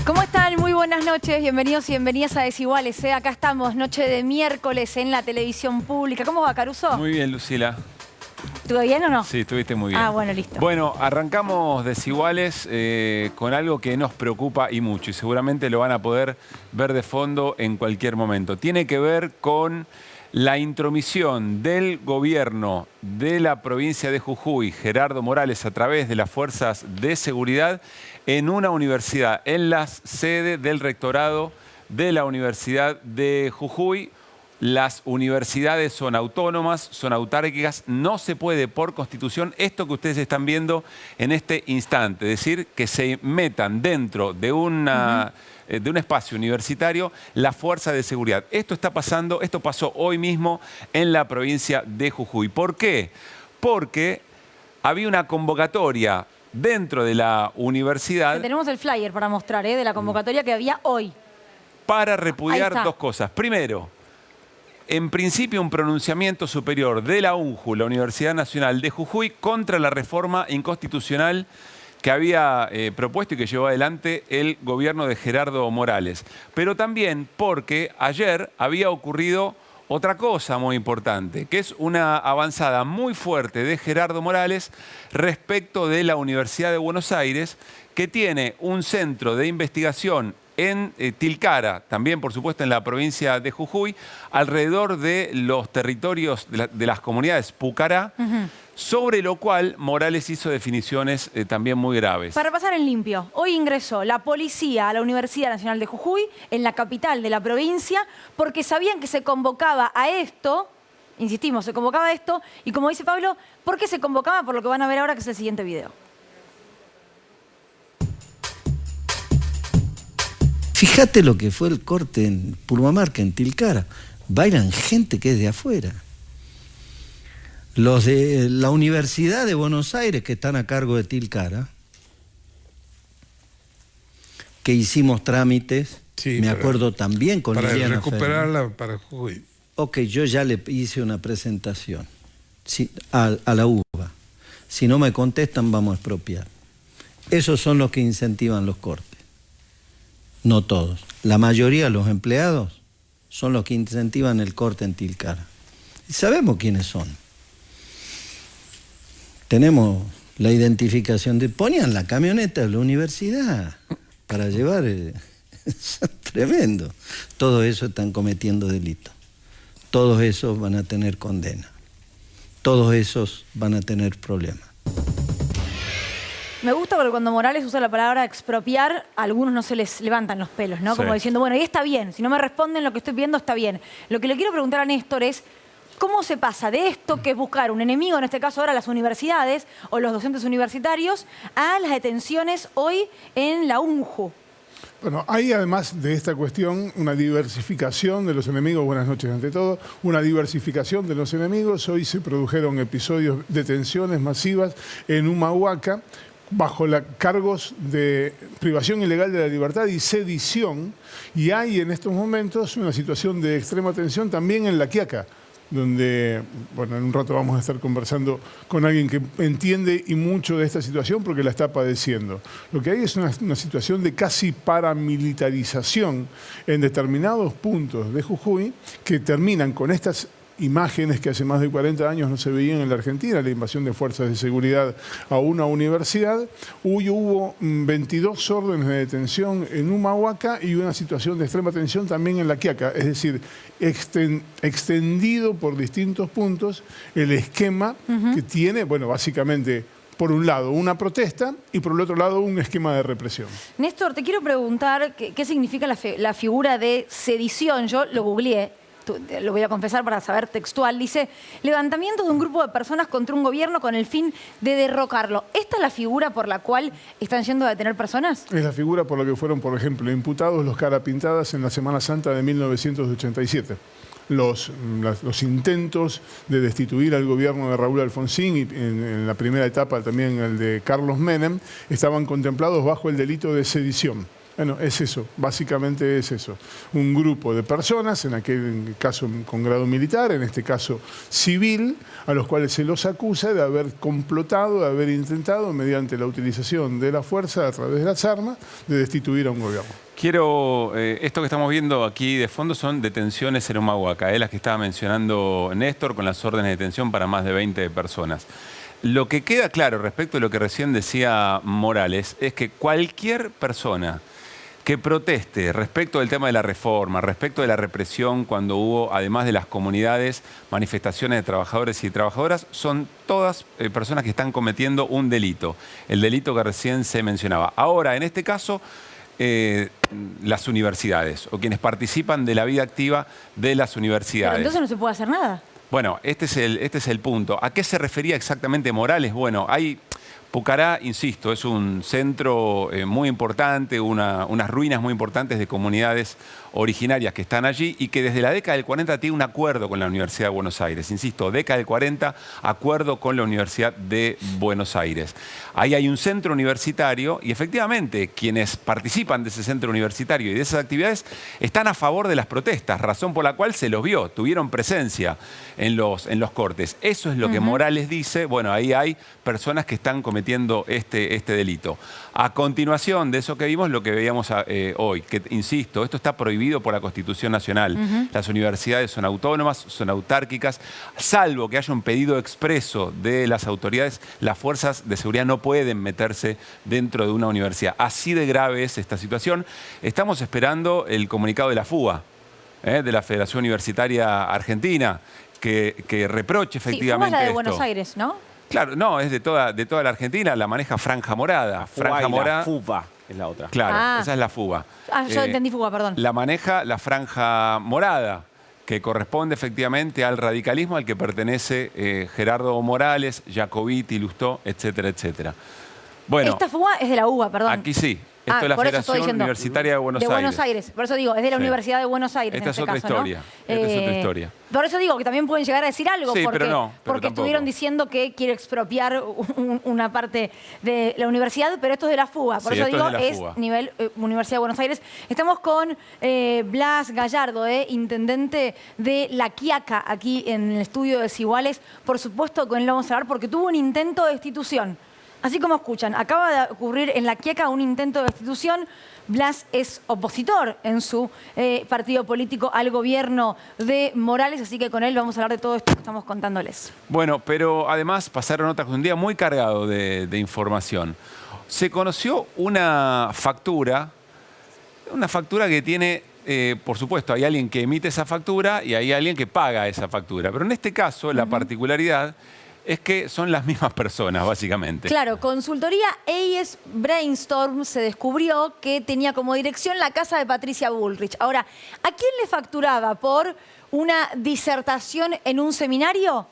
¿Cómo están? Muy buenas noches, bienvenidos y bienvenidas a Desiguales. Acá estamos, noche de miércoles en la televisión pública. ¿Cómo va, Caruso? Muy bien, Lucila. ¿Estuvo bien o no? Sí, estuviste muy bien. Ah, bueno, listo. Bueno, arrancamos Desiguales con algo que nos preocupa y mucho, y seguramente lo van a poder ver de fondo en cualquier momento. Tiene que ver con la intromisión del gobierno de la provincia de Jujuy, Gerardo Morales, a través de las fuerzas de seguridad, en una universidad, en la sede del rectorado de la Universidad de Jujuy. Las universidades son autónomas, son autárquicas, no se puede por constitución esto que ustedes están viendo en este instante, es decir, que se metan dentro de un espacio universitario la fuerza de seguridad. Esto está pasando, esto pasó hoy mismo en la provincia de Jujuy. ¿Por qué? Porque había una convocatoria dentro de la universidad. Tenemos el flyer para mostrar, de la convocatoria que había hoy. Para repudiar dos cosas. Primero, en principio, un pronunciamiento superior de la UNJU, la Universidad Nacional de Jujuy, contra la reforma inconstitucional que había propuesto y que llevó adelante el gobierno de Gerardo Morales. Pero también porque ayer había ocurrido otra cosa muy importante, que es una avanzada muy fuerte de Gerardo Morales respecto de la Universidad de Buenos Aires, que tiene un centro de investigación en Tilcara, también por supuesto en la provincia de Jujuy, alrededor de los territorios de las comunidades Pucará, sobre lo cual Morales hizo definiciones también muy graves. Para pasar en limpio, hoy ingresó la policía a la Universidad Nacional de Jujuy, en la capital de la provincia, porque sabían que se convocaba a esto, insistimos, se convocaba a esto, y como dice Pablo, ¿por qué se convocaba? Por lo que van a ver ahora, que es el siguiente video. Fíjate lo que fue el corte en Purmamarca, en Tilcara. Bailan gente que es de afuera. Los de la Universidad de Buenos Aires, que están a cargo de Tilcara, que hicimos trámites, sí, me acuerdo también con Liliana recuperarla Fernández. para Jujuy. Ok, yo ya le hice una presentación a la UBA. Si no me contestan, vamos a expropiar. Esos son los que incentivan los cortes. No todos. La mayoría de los empleados son los que incentivan el corte en Tilcara. Y sabemos quiénes son. Tenemos la identificación de... Ponían la camioneta de la universidad para llevar... Es tremendo. Todo eso están cometiendo delitos. Todos esos van a tener condena. Todos esos van a tener problemas. Me gusta porque cuando Morales usa la palabra expropiar, a algunos no se les levantan los pelos, ¿no? Sí. Como diciendo, bueno, ahí está bien, si no me responden lo que estoy viendo está bien. Lo que le quiero preguntar a Néstor es, ¿cómo se pasa de esto, que es buscar un enemigo, en este caso ahora las universidades o los docentes universitarios, a las detenciones hoy en la UNJU? Bueno, hay además de esta cuestión una diversificación de los enemigos. Buenas noches ante todo. Una diversificación de los enemigos. Hoy se produjeron episodios de detenciones masivas en Humahuaca, bajo cargos de privación ilegal de la libertad y sedición, y hay en estos momentos una situación de extrema tensión también en La Quiaca, donde, bueno, en un rato vamos a estar conversando con alguien que entiende y mucho de esta situación porque la está padeciendo. Lo que hay es una situación de casi paramilitarización en determinados puntos de Jujuy que terminan con estas imágenes que hace más de 40 años no se veían en la Argentina, la invasión de fuerzas de seguridad a una universidad. Hubo 22 órdenes de detención en Humahuaca y una situación de extrema tensión también en La Quiaca, es decir, extendido por distintos puntos el esquema que tiene, bueno, básicamente, por un lado, una protesta y por el otro lado, un esquema de represión. Néstor, te quiero preguntar qué significa la figura de sedición. Yo lo googleé. Lo voy a confesar para saber textual, dice, levantamiento de un grupo de personas contra un gobierno con el fin de derrocarlo. ¿Esta es la figura por la cual están yendo a detener personas? Es la figura por la que fueron, por ejemplo, imputados los Carapintadas en la Semana Santa de 1987. Los intentos de destituir al gobierno de Raúl Alfonsín y en la primera etapa también el de Carlos Menem estaban contemplados bajo el delito de sedición. Bueno, es eso, básicamente es eso. Un grupo de personas, en aquel caso con grado militar, en este caso civil, a los cuales se los acusa de haber complotado, de haber intentado, mediante la utilización de la fuerza a través de las armas, de destituir a un gobierno. Esto que estamos viendo aquí de fondo son detenciones en Humahuaca, las que estaba mencionando Néstor, con las órdenes de detención para más de 20 personas. Lo que queda claro respecto a lo que recién decía Morales es que cualquier persona que proteste respecto del tema de la reforma, respecto de la represión cuando hubo, además de las comunidades, manifestaciones de trabajadores y trabajadoras, son todas personas que están cometiendo un delito, el delito que recién se mencionaba. Ahora, en este caso, las universidades o quienes participan de la vida activa de las universidades. Pero entonces no se puede hacer nada. Bueno, este es el punto. ¿A qué se refería exactamente Morales? Bueno, Pucará, insisto, es un centro muy importante, unas ruinas muy importantes de comunidades originarias que están allí y que desde la década del 40 tiene un acuerdo con la Universidad de Buenos Aires. Insisto, década del 40, acuerdo con la Universidad de Buenos Aires. Ahí hay un centro universitario y efectivamente quienes participan de ese centro universitario y de esas actividades están a favor de las protestas, razón por la cual se los vio, tuvieron presencia en los cortes. Eso es lo que Morales dice. Bueno, ahí hay personas que están cometiendo este delito. A continuación de eso que vimos, lo que veíamos hoy, que insisto, esto está prohibido por la Constitución Nacional. Las universidades son autónomas, son autárquicas, salvo que haya un pedido expreso de las autoridades, las fuerzas de seguridad no pueden meterse dentro de una universidad. Así de grave es esta situación. Estamos esperando el comunicado de la FUBA, de la Federación Universitaria Argentina, que reproche efectivamente FUBA es la de esto. Buenos Aires, ¿no? Claro, no, es de toda la Argentina, la maneja Franja Morada. Franja Morada. La FUBA es la otra. Claro, esa es la FUBA. Yo entendí FUBA, perdón. La maneja la Franja Morada, que corresponde efectivamente al radicalismo al que pertenece Gerardo Morales, Jacobiti, Lustó, etcétera, etcétera. Bueno, Esta FUBA es de la UBA, perdón. aquí sí. Esto es la por eso estoy Federación diciendo, Universitaria de Buenos Aires. De Buenos Aires. Por eso digo, es de la Sí. Universidad de Buenos Aires. Esta en es este otra caso, historia. ¿no? Esta es otra historia. Por eso digo que también pueden llegar a decir algo, Sí, porque, pero no, pero porque tampoco. estuvieron diciendo que quiere expropiar una parte de la universidad, pero esto es de la FUBA. Por Sí, eso esto digo, es de la es FUBA. nivel Universidad de Buenos Aires. Estamos con Blas Gallardo, intendente de La Quiaca, aquí en el estudio de Desiguales. Por supuesto, con él vamos a hablar porque tuvo un intento de destitución. Así como escuchan, acaba de ocurrir en La Quiaca un intento de destitución. Blas es opositor en su partido político al gobierno de Morales, así que con él vamos a hablar de todo esto que estamos contándoles. Bueno, pero además pasaron otras, un día muy cargado de información. Se conoció una factura que tiene, por supuesto, hay alguien que emite esa factura y hay alguien que paga esa factura. Pero en este caso, la particularidad es que son las mismas personas, básicamente. Claro, consultoría AES Brainstorm se descubrió que tenía como dirección la casa de Patricia Bullrich. Ahora, ¿a quién le facturaba por una disertación en un seminario?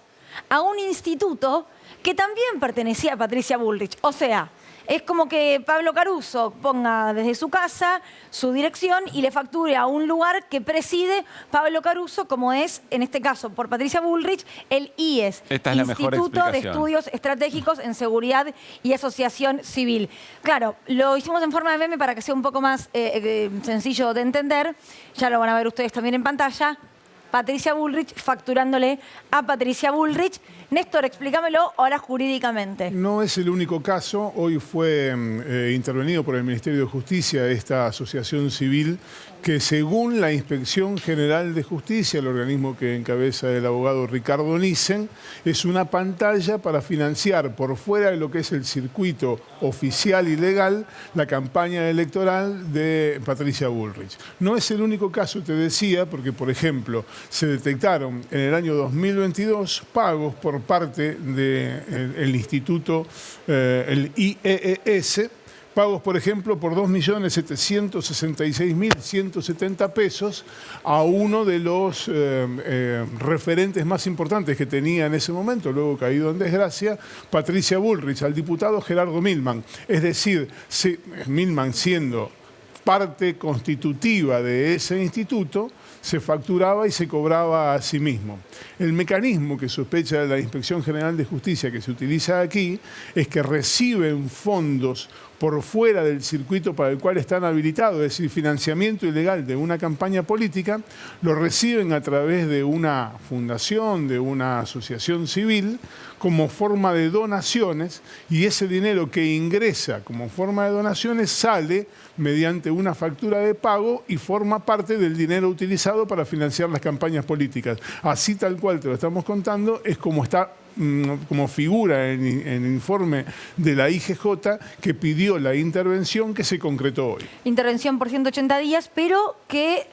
A un instituto que también pertenecía a Patricia Bullrich. O sea, es como que Pablo Caruso ponga desde su casa su dirección y le facture a un lugar que preside Pablo Caruso, como es, en este caso, por Patricia Bullrich, el IES. Esta es la mejor Instituto de explicación. Estudios Estratégicos en Seguridad y Asociación Civil. Claro, lo hicimos en forma de meme para que sea un poco más sencillo de entender. Ya lo van a ver ustedes también en pantalla. Patricia Bullrich facturándole a Patricia Bullrich. Néstor, explícamelo ahora jurídicamente. No es el único caso. Hoy fue intervenido por el Ministerio de Justicia esta asociación civil que, según la Inspección General de Justicia, el organismo que encabeza el abogado Ricardo Nissen, es una pantalla para financiar por fuera de lo que es el circuito oficial y legal la campaña electoral de Patricia Bullrich. No es el único caso, te decía, porque, por ejemplo, se detectaron en el año 2022 pagos por parte del instituto, el IEES, pagos, por ejemplo, por 2.766.170 pesos a uno de los referentes más importantes que tenía en ese momento, luego caído en desgracia, Patricia Bullrich, al diputado Gerardo Milman. Es decir, Milman, siendo parte constitutiva de ese instituto, se facturaba y se cobraba a sí mismo. El mecanismo que sospecha la Inspección General de Justicia que se utiliza aquí es que reciben fondos por fuera del circuito para el cual están habilitados, es decir, financiamiento ilegal de una campaña política, lo reciben a través de una fundación, de una asociación civil, como forma de donaciones, y ese dinero que ingresa como forma de donaciones sale mediante una factura de pago y forma parte del dinero utilizado para financiar las campañas políticas. Así tal cual te lo estamos contando, es como está, como figura en el informe de la IGJ que pidió la intervención que se concretó hoy. Intervención por 180 días, pero que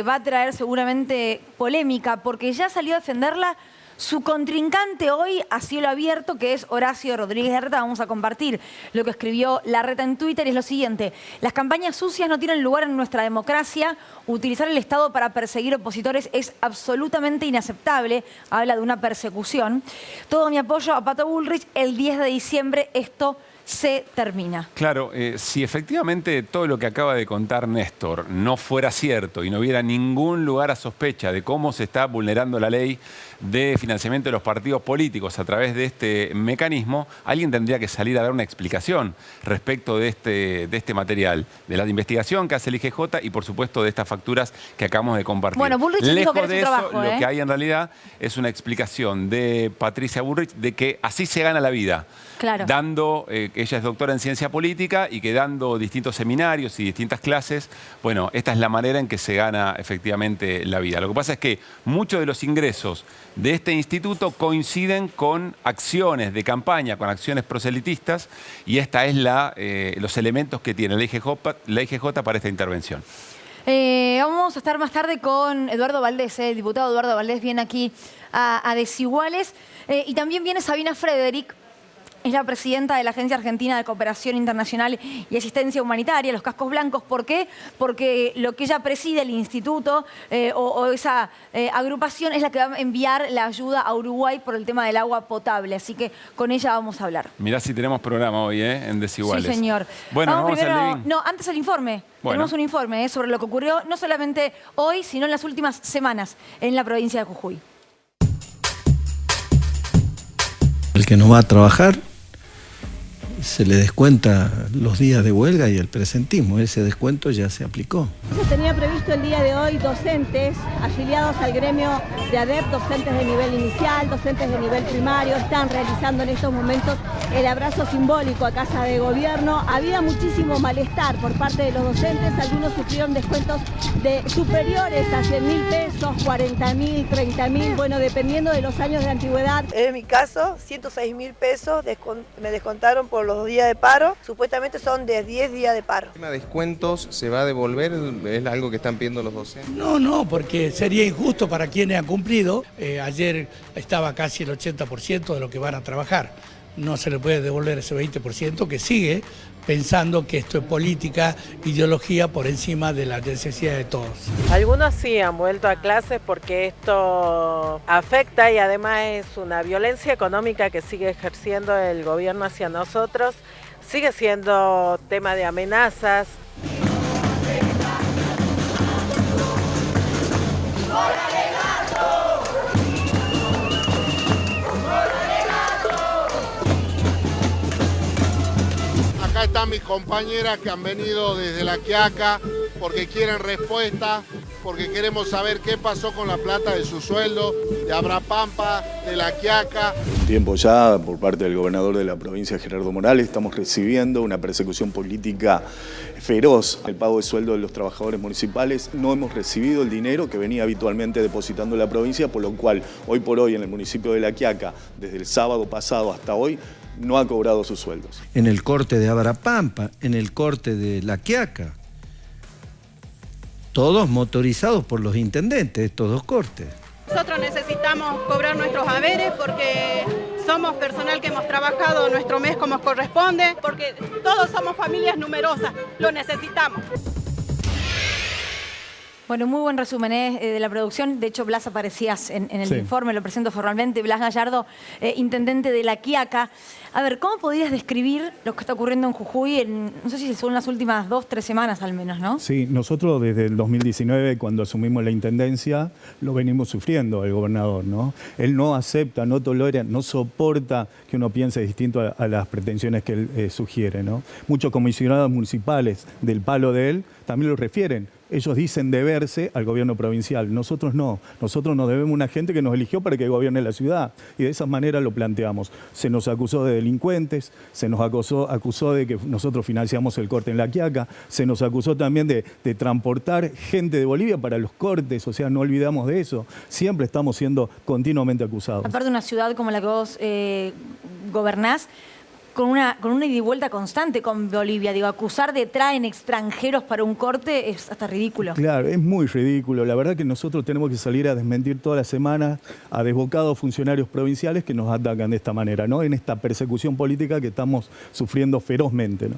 va a traer seguramente polémica, porque ya salió a defenderla su contrincante hoy a cielo abierto, que es Horacio Rodríguez Larreta. Vamos a compartir lo que escribió Larreta en Twitter. Es lo siguiente: las campañas sucias no tienen lugar en nuestra democracia. Utilizar el Estado para perseguir opositores es absolutamente inaceptable. Habla de una persecución. Todo mi apoyo a Pato Bullrich. El 10 de diciembre esto se termina. Claro, si efectivamente todo lo que acaba de contar Néstor no fuera cierto y no hubiera ningún lugar a sospecha de cómo se está vulnerando la ley de financiamiento de los partidos políticos a través de este mecanismo, alguien tendría que salir a dar una explicación respecto de este material, de la investigación que hace el IGJ y, por supuesto, de estas facturas que acabamos de compartir. Bueno, Bullrich dijo que era su trabajo, lo que hay en realidad es una explicación de Patricia Bullrich de que así se gana la vida. Claro. Dando, ella es doctora en ciencia política y que dando distintos seminarios y distintas clases, bueno, esta es la manera en que se gana efectivamente la vida. Lo que pasa es que muchos de los ingresos de este instituto coinciden con acciones de campaña, con acciones proselitistas, y esta es los elementos que tiene la IGJ para esta intervención. Vamos a estar más tarde con Eduardo Valdés, el diputado Eduardo Valdés viene aquí a Desiguales, y también viene Sabina Frederick. Es la presidenta de la Agencia Argentina de Cooperación Internacional y Asistencia Humanitaria, los Cascos Blancos. ¿Por qué? Porque lo que ella preside, el instituto o esa agrupación, es la que va a enviar la ayuda a Uruguay por el tema del agua potable. Así que con ella vamos a hablar. Mirá si tenemos programa hoy, en Desiguales. Sí, señor. Bueno, vamos primero, al living. No, antes el informe. Bueno. Tenemos un informe sobre lo que ocurrió no solamente hoy, sino en las últimas semanas en la provincia de Jujuy. El que no va a trabajar se le descuenta los días de huelga y el presentismo. Ese descuento ya se aplicó. Se tenía previsto el día de hoy docentes afiliados al gremio de ADEP, docentes de nivel inicial, docentes de nivel primario, están realizando en estos momentos el abrazo simbólico a Casa de Gobierno. Había muchísimo malestar por parte de los docentes, algunos sufrieron descuentos superiores a 100.000 pesos, 40.000, 30.000, bueno, dependiendo de los años de antigüedad. En mi caso, 106.000 pesos me descontaron por los días de paro, supuestamente son de 10 días de paro. ¿El tema de descuentos se va a devolver? ¿Es algo que están pidiendo los docentes? No, porque sería injusto para quienes han cumplido. Ayer estaba casi el 80% de lo que van a trabajar. No se le puede devolver ese 20% que sigue pensando que esto es política, ideología por encima de las necesidades de todos. Algunos sí han vuelto a clases porque esto afecta y además es una violencia económica que sigue ejerciendo el gobierno hacia nosotros, sigue siendo tema de amenazas. Acá están mis compañeras que han venido desde La Quiaca porque quieren respuesta, porque queremos saber qué pasó con la plata de su sueldo, de Abrapampa, de La Quiaca. Un tiempo ya, por parte del gobernador de la provincia, Gerardo Morales, estamos recibiendo una persecución política feroz. El pago de sueldo de los trabajadores municipales, no hemos recibido el dinero que venía habitualmente depositando la provincia, por lo cual hoy por hoy en el municipio de La Quiaca, desde el sábado pasado hasta hoy, no ha cobrado sus sueldos. En el corte de Abrapampa, en el corte de La Quiaca, todos motorizados por los intendentes, estos dos cortes. Nosotros necesitamos cobrar nuestros haberes porque somos personal que hemos trabajado nuestro mes como corresponde, porque todos somos familias numerosas, lo necesitamos. Bueno, muy buen resumen de la producción. De hecho, Blas, aparecías en el informe, lo presento formalmente. Blas Gallardo, intendente de La Quiaca. A ver, ¿cómo podrías describir lo que está ocurriendo en Jujuy no sé si son las últimas 2-3 semanas al menos, ¿no? Sí, nosotros desde el 2019, cuando asumimos la intendencia, lo venimos sufriendo el gobernador, ¿no? Él no acepta, no tolera, no soporta que uno piense distinto a las pretensiones que él sugiere, ¿no? Muchos comisionados municipales del palo de él también lo refieren. Ellos dicen deberse al gobierno provincial, nosotros no. Nosotros nos debemos a una gente que nos eligió para que gobierne la ciudad. Y de esa manera lo planteamos. Se nos acusó de delincuentes, se nos acusó de que nosotros financiamos el corte en La Quiaca, se nos acusó también de transportar gente de Bolivia para los cortes, o sea, no olvidamos de eso. Siempre estamos siendo continuamente acusados. Aparte de una ciudad como la que vos gobernás, con una ida y vuelta constante con Bolivia. Digo, acusar de traen extranjeros para un corte es hasta ridículo. Claro, es muy ridículo. La verdad que nosotros tenemos que salir a desmentir toda la semana a desbocados funcionarios provinciales que nos atacan de esta manera, ¿no? En esta persecución política que estamos sufriendo ferozmente, ¿no?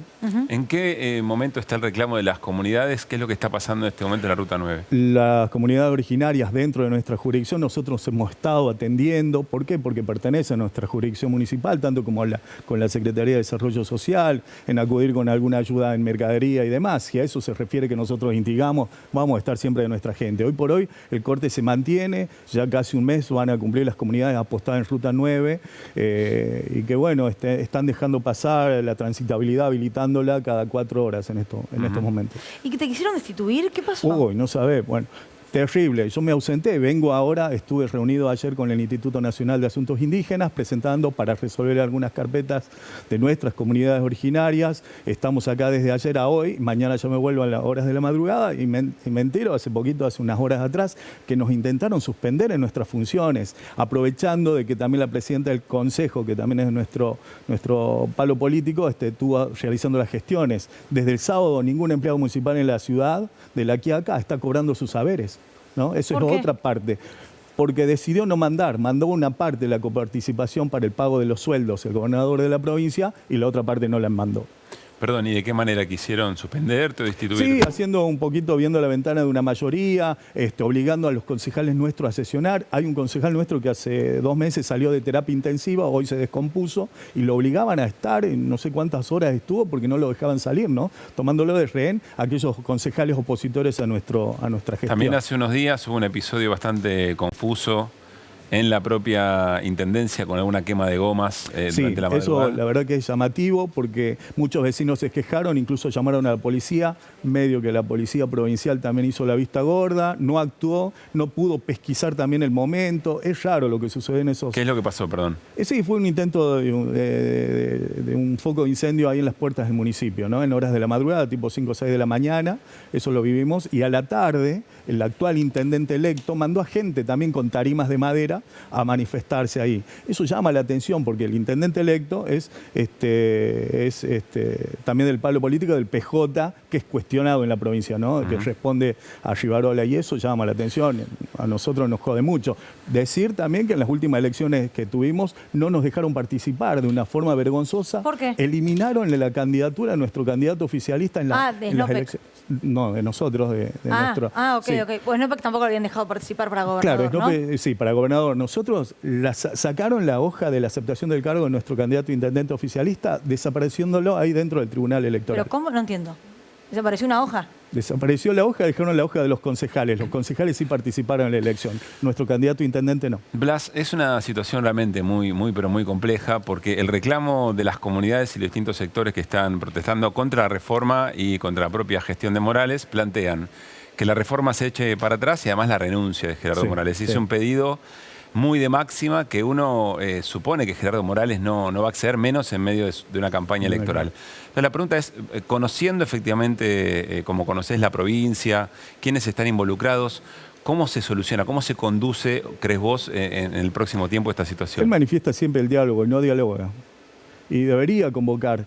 ¿En qué momento está el reclamo de las comunidades? ¿Qué es lo que está pasando en este momento en la Ruta 9? Las comunidades originarias dentro de nuestra jurisdicción nosotros hemos estado atendiendo. ¿Por qué? Porque pertenece a nuestra jurisdicción municipal, tanto como con la Secretaría de Desarrollo Social, en acudir con alguna ayuda en mercadería y demás. Y a eso se refiere que nosotros instigamos, vamos a estar siempre de nuestra gente. Hoy por hoy el corte se mantiene, ya casi un mes van a cumplir las comunidades apostadas en Ruta 9 y que bueno, están dejando pasar la transitabilidad, habilitándola cada 4 horas en estos momentos. ¿Y que te quisieron destituir? ¿Qué pasó? Uy, no sabés, bueno. Terrible. Yo me ausenté, vengo ahora, estuve reunido ayer con el Instituto Nacional de Asuntos Indígenas presentando para resolver algunas carpetas de nuestras comunidades originarias. Estamos acá desde ayer a hoy, mañana ya me vuelvo a las horas de la madrugada y me entero hace unas horas atrás, que nos intentaron suspender en nuestras funciones, aprovechando de que también la presidenta del Consejo, que también es nuestro palo político, estuvo realizando las gestiones. Desde el sábado ningún empleado municipal en la ciudad de La Quiaca está cobrando sus saberes, ¿no? Eso es otra parte. Porque decidió no mandó una parte de la coparticipación para el pago de los sueldos el gobernador de la provincia y la otra parte no la mandó. Perdón, ¿y de qué manera quisieron suspenderte o destituirte? Sí, haciendo un poquito, viendo la ventana de una mayoría, obligando a los concejales nuestros a sesionar. Hay un concejal nuestro que hace 2 meses salió de terapia intensiva, hoy se descompuso y lo obligaban a estar, en no sé cuántas horas estuvo porque no lo dejaban salir, ¿no? Tomándolo de rehén aquellos concejales opositores a nuestra gestión. También hace unos días hubo un episodio bastante confuso en la propia intendencia con alguna quema de gomas durante la madrugada. Eso la verdad que es llamativo porque muchos vecinos se quejaron, incluso llamaron a la policía, medio que la policía provincial también hizo la vista gorda, no actuó, no pudo pesquisar también el momento. Es raro lo que sucede en esos... ¿Qué es lo que pasó, perdón? Sí, fue un intento de un foco de incendio ahí en las puertas del municipio, ¿no? En horas de la madrugada, tipo 5 o 6 de la mañana, eso lo vivimos, y a la tarde el actual intendente electo mandó a gente también con tarimas de madera a manifestarse ahí. Eso llama la atención porque el intendente electo es también del palo político del PJ, que es cuestionado en la provincia, ¿no? Que responde a Rivarola, y eso llama la atención. A nosotros nos jode mucho. Decir también que en las últimas elecciones que tuvimos no nos dejaron participar de una forma vergonzosa. ¿Por qué? Eliminaron la candidatura a nuestro candidato oficialista en las elecciones. No, de nosotros, de nuestro... ok. Pues Snopec tampoco lo habían dejado participar para gobernador, claro, Snopec, sí, para gobernador. Nosotros sacaron la hoja de la aceptación del cargo de nuestro candidato intendente oficialista, desapareciéndolo ahí dentro del Tribunal Electoral. ¿Pero cómo? No entiendo. ¿Desapareció una hoja? Desapareció la hoja, dejaron la hoja de los concejales. Los concejales sí participaron en la elección. Nuestro candidato intendente no. Blas, es una situación realmente muy compleja porque el reclamo de las comunidades y los distintos sectores que están protestando contra la reforma y contra la propia gestión de Morales plantean que la reforma se eche para atrás y además la renuncia de Gerardo Morales. Hizo un pedido muy de máxima que uno supone que Gerardo Morales no va a acceder, menos en medio de una campaña electoral. Entonces la pregunta es, conociendo efectivamente, como conocés la provincia, quiénes están involucrados, ¿cómo se soluciona, cómo se conduce, crees vos, en el próximo tiempo esta situación? Él manifiesta siempre el diálogo y no dialoga. Y debería convocar.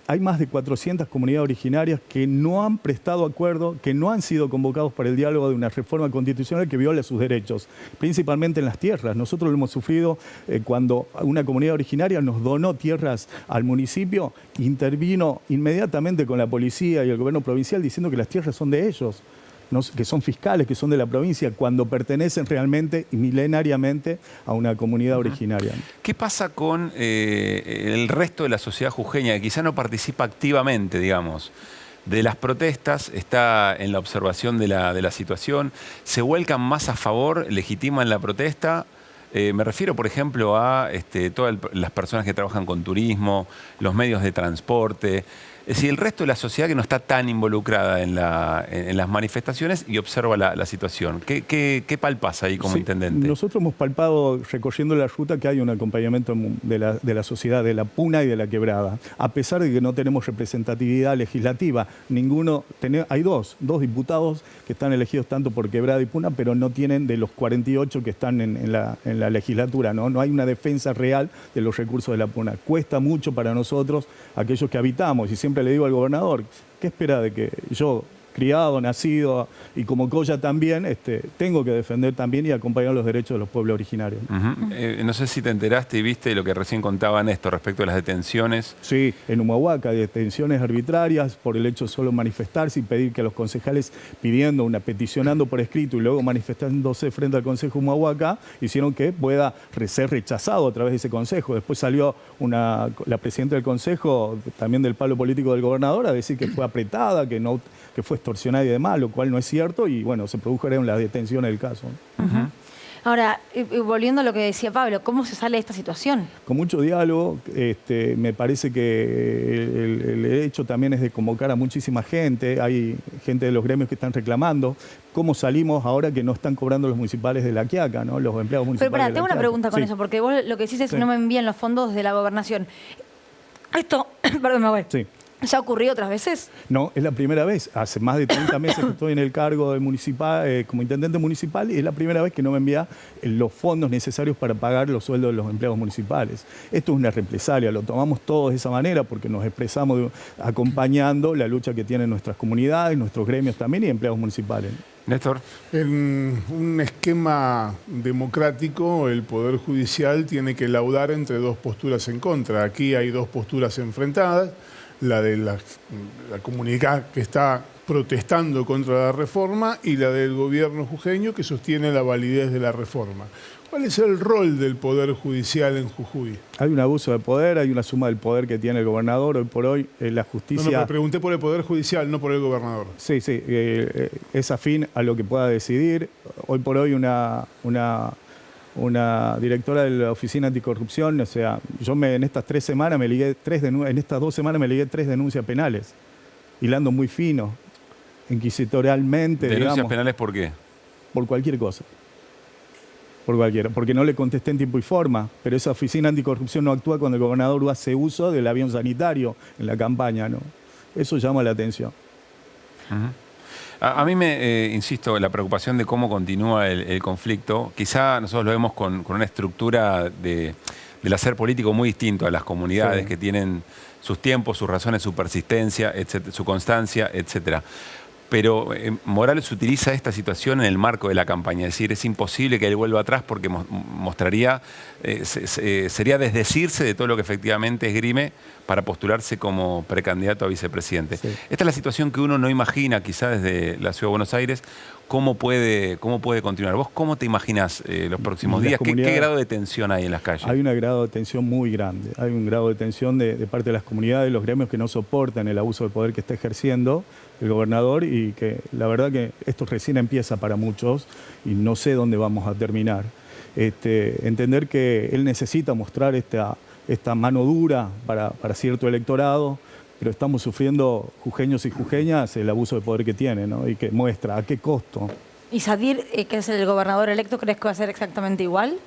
Hay más de 400 comunidades originarias que no han prestado acuerdo, que no han sido convocados para el diálogo de una reforma constitucional que viola sus derechos, principalmente en las tierras. Nosotros lo hemos sufrido cuando una comunidad originaria nos donó tierras al municipio, intervino inmediatamente con la policía y el gobierno provincial diciendo que las tierras son de ellos. que son fiscales, que son de la provincia, cuando pertenecen realmente y milenariamente a una comunidad originaria. ¿Qué pasa con el resto de la sociedad jujeña, que quizá no participa activamente, digamos, de las protestas, está en la observación de la situación, se vuelcan más a favor, legitiman la protesta? Me refiero, por ejemplo, a todas las personas que trabajan con turismo, los medios de transporte. Es decir, el resto de la sociedad que no está tan involucrada en las manifestaciones y observa la situación. ¿Qué palpas ahí como intendente? Nosotros hemos palpado, recorriendo la ruta, que hay un acompañamiento de la sociedad, de la Puna y de la Quebrada. A pesar de que no tenemos representatividad legislativa, hay dos diputados que están elegidos tanto por Quebrada y Puna, pero no tienen de los 48 que están en la legislatura, ¿no? No hay una defensa real de los recursos de la Puna. Cuesta mucho para nosotros, aquellos que habitamos, y siempre le digo al gobernador, ¿qué espera de que yo, criado, nacido y como Colla también, tengo que defender también y acompañar los derechos de los pueblos originarios? No sé si te enteraste y viste lo que recién contaba Néstor respecto a las detenciones. Sí, en Humahuaca hay detenciones arbitrarias por el hecho de solo manifestarse y pedir que los concejales peticionando por escrito y luego manifestándose frente al Consejo Humahuaca, hicieron que pueda ser rechazado a través de ese consejo. Después salió la presidenta del consejo, también del palo político del gobernador, a decir que fue apretada, que fue extorsionada y demás, lo cual no es cierto, y bueno, se produjeron las detenciones del caso. Ahora, volviendo a lo que decía Pablo, ¿cómo se sale de esta situación? Con mucho diálogo, me parece que el hecho también es de convocar a muchísima gente, hay gente de los gremios que están reclamando. ¿Cómo salimos ahora que no están cobrando los municipales de La Quiaca, ¿no? Los empleados municipales de La Quiaca? Pero tengo una pregunta con eso, porque vos lo que decís es que no me envían los fondos de la gobernación. Esto, perdón, me voy. Sí. ¿Ya ha ocurrido otras veces? No, es la primera vez. Hace más de 30 meses que estoy en el cargo de municipal, como intendente municipal, y es la primera vez que no me envía los fondos necesarios para pagar los sueldos de los empleados municipales. Esto es una represalia, lo tomamos todos de esa manera porque nos expresamos acompañando la lucha que tienen nuestras comunidades, nuestros gremios también y empleados municipales. Néstor. En un esquema democrático, el Poder Judicial tiene que laudar entre dos posturas en contra. Aquí hay dos posturas enfrentadas. La de la comunidad que está protestando contra la reforma y la del gobierno jujeño que sostiene la validez de la reforma. ¿Cuál es el rol del Poder Judicial en Jujuy? Hay un abuso de poder, hay una suma del poder que tiene el gobernador. Hoy por hoy la justicia... No, pregunté por el Poder Judicial, no por el gobernador. Sí, es afín a lo que pueda decidir. Hoy por hoy una directora de la Oficina Anticorrupción, o sea, yo en estas 3 semanas me ligué en estas 2 semanas me ligué 3 denuncias penales, hilando muy fino, inquisitorialmente. ¿Denuncias penales por qué? Por cualquier cosa. Por cualquiera, porque no le contesté en tiempo y forma, pero esa Oficina Anticorrupción no actúa cuando el gobernador hace uso del avión sanitario en la campaña, ¿no? Eso llama la atención. A mí insisto, la preocupación de cómo continúa el conflicto. Quizá nosotros lo vemos con una estructura del hacer político muy distinto a las comunidades que tienen sus tiempos, sus razones, su persistencia, etcétera, su constancia, etcétera. Pero Morales utiliza esta situación en el marco de la campaña. Es decir, es imposible que él vuelva atrás porque mostraría, sería desdecirse de todo lo que efectivamente esgrime para postularse como precandidato a vicepresidente. Sí. Esta es la situación que uno no imagina, quizá desde la Ciudad de Buenos Aires. ¿Cómo puede continuar? ¿Vos cómo te imaginás los próximos días? ¿Qué grado de tensión hay en las calles? Hay un grado de tensión muy grande. Hay un grado de tensión de parte de las comunidades, los gremios que no soportan el abuso de poder que está ejerciendo el gobernador y que la verdad que esto recién empieza para muchos y no sé dónde vamos a terminar. Entender que él necesita mostrar esta mano dura para cierto electorado, pero estamos sufriendo, jujeños y jujeñas, el abuso de poder que tiene, ¿no? Y que muestra a qué costo. ¿Y Sadir, que es el gobernador electo, crees que va a ser exactamente igual?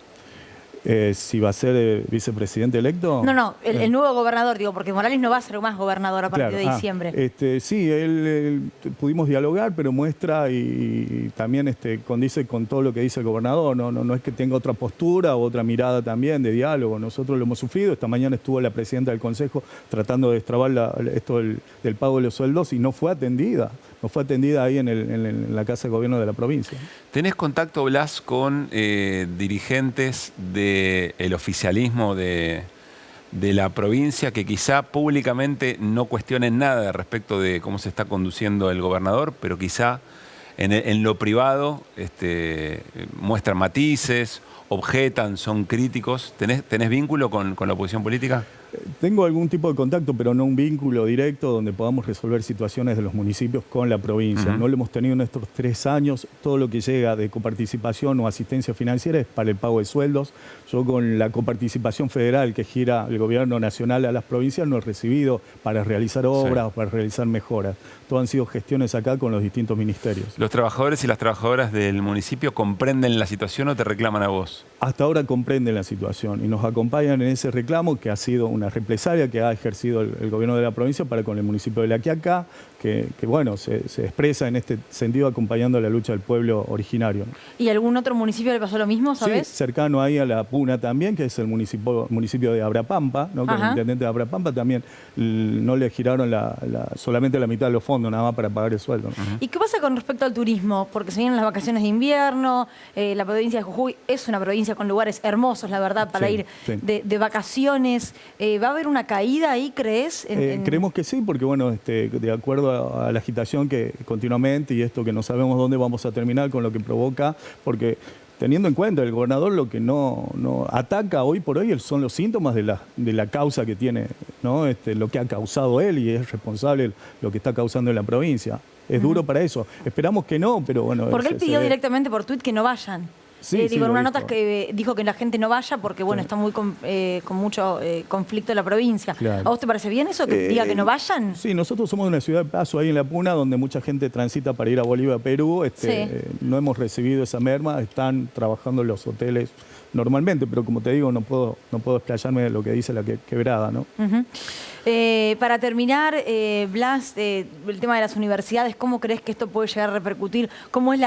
Si va a ser vicepresidente electo. No, el nuevo gobernador, digo, porque Morales no va a ser más gobernador a partir de diciembre. Sí, él pudimos dialogar, pero muestra y también condice con todo lo que dice el gobernador. No es que tenga otra postura o otra mirada también de diálogo. Nosotros lo hemos sufrido. Esta mañana estuvo la presidenta del Consejo tratando de destrabar esto del pago de los sueldos y no fue atendida. No fue atendida ahí en la Casa de Gobierno de la provincia. ¿Tenés contacto, Blas, con dirigentes del oficialismo de la provincia que quizá públicamente no cuestionen nada respecto de cómo se está conduciendo el gobernador, pero quizá en lo privado muestran matices, objetan, son críticos. ¿Tenés vínculo con la oposición política? Tengo algún tipo de contacto, pero no un vínculo directo donde podamos resolver situaciones de los municipios con la provincia. No lo hemos tenido en estos 3 años. Todo lo que llega de coparticipación o asistencia financiera es para el pago de sueldos. Yo con la coparticipación federal que gira el gobierno nacional a las provincias no he recibido para realizar obras o para realizar mejoras. Todo han sido gestiones acá con los distintos ministerios. ¿Los trabajadores y las trabajadoras del municipio comprenden la situación o te reclaman a vos? Hasta ahora comprenden la situación y nos acompañan en ese reclamo que ha sido una represalia que ha ejercido el gobierno de la provincia para con el municipio de La Quiaca, que bueno, se expresa en este sentido acompañando la lucha del pueblo originario. ¿Y algún otro municipio le pasó lo mismo, sabes? Sí, cercano ahí a La Puna también, que es el municipio de Abrapampa, ¿no? Que el intendente de Abrapampa también no le giraron solamente la mitad de los fondos, nada más para pagar el sueldo, ¿no? ¿Y qué pasa con respecto al turismo? Porque se vienen las vacaciones de invierno, la provincia de Jujuy es una provincia con lugares hermosos, la verdad, para ir de vacaciones. ¿Va a haber una caída ahí, crees? Creemos que sí, porque bueno, de acuerdo a la agitación que continuamente y esto que no sabemos dónde vamos a terminar con lo que provoca, porque teniendo en cuenta el gobernador lo que no ataca hoy por hoy son los síntomas de la causa que tiene, ¿no? Lo que ha causado él y es responsable lo que está causando en la provincia. Es duro para eso. Esperamos que no, pero bueno. Porque él pidió directamente por tuit que no vayan. En una nota que dijo que la gente no vaya porque bueno, está muy con mucho conflicto en la provincia. Claro. ¿A vos te parece bien eso, que diga que no vayan? Sí, nosotros somos una ciudad de paso ahí en La Puna donde mucha gente transita para ir a Bolivia, Perú. No hemos recibido esa merma, están trabajando en los hoteles normalmente, pero como te digo, no puedo explayarme de lo que dice la quebrada, ¿no? Para terminar, Blas, el tema de las universidades, ¿cómo crees que esto puede llegar a repercutir? ¿Cómo es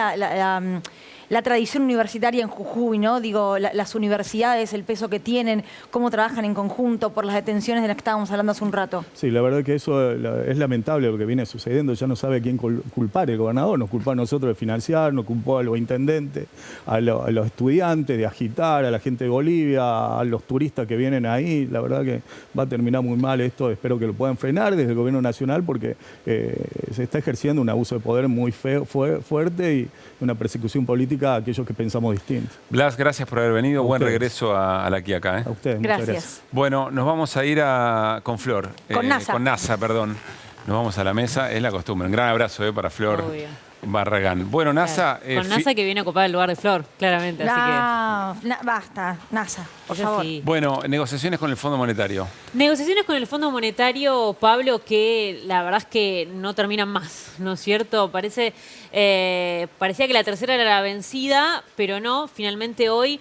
la tradición universitaria en Jujuy, ¿no? Digo, las universidades, el peso que tienen, cómo trabajan en conjunto por las detenciones de las que estábamos hablando hace un rato? Sí, la verdad que eso es lamentable lo que viene sucediendo. Ya no sabe quién culpar. El gobernador nos culpó a nosotros de financiar, nos culpó a los intendentes, a los estudiantes de agitar, a la gente de Bolivia, a los turistas que vienen ahí. La verdad que va a terminar muy mal esto. Espero que lo puedan frenar desde el gobierno nacional porque se está ejerciendo un abuso de poder muy fuerte y una persecución política a aquellos que pensamos distinto. Blas, gracias por haber venido. Buen regreso a La Quiaca. A ustedes, gracias. Muchas gracias. Bueno, nos vamos a ir con Flor. Con NASA. Con NASA, perdón. Nos vamos a la mesa, es la costumbre. Un gran abrazo para Flor. Obvio. Barragán. Bueno, NASA... Con NASA que viene a ocupar el lugar de Flor, claramente. Basta, NASA, por favor. Sí. Bueno, negociaciones con el Fondo Monetario. Negociaciones con el Fondo Monetario, Pablo, que la verdad es que no terminan más, ¿no es cierto? Parecía que la tercera era la vencida, pero no. Finalmente hoy,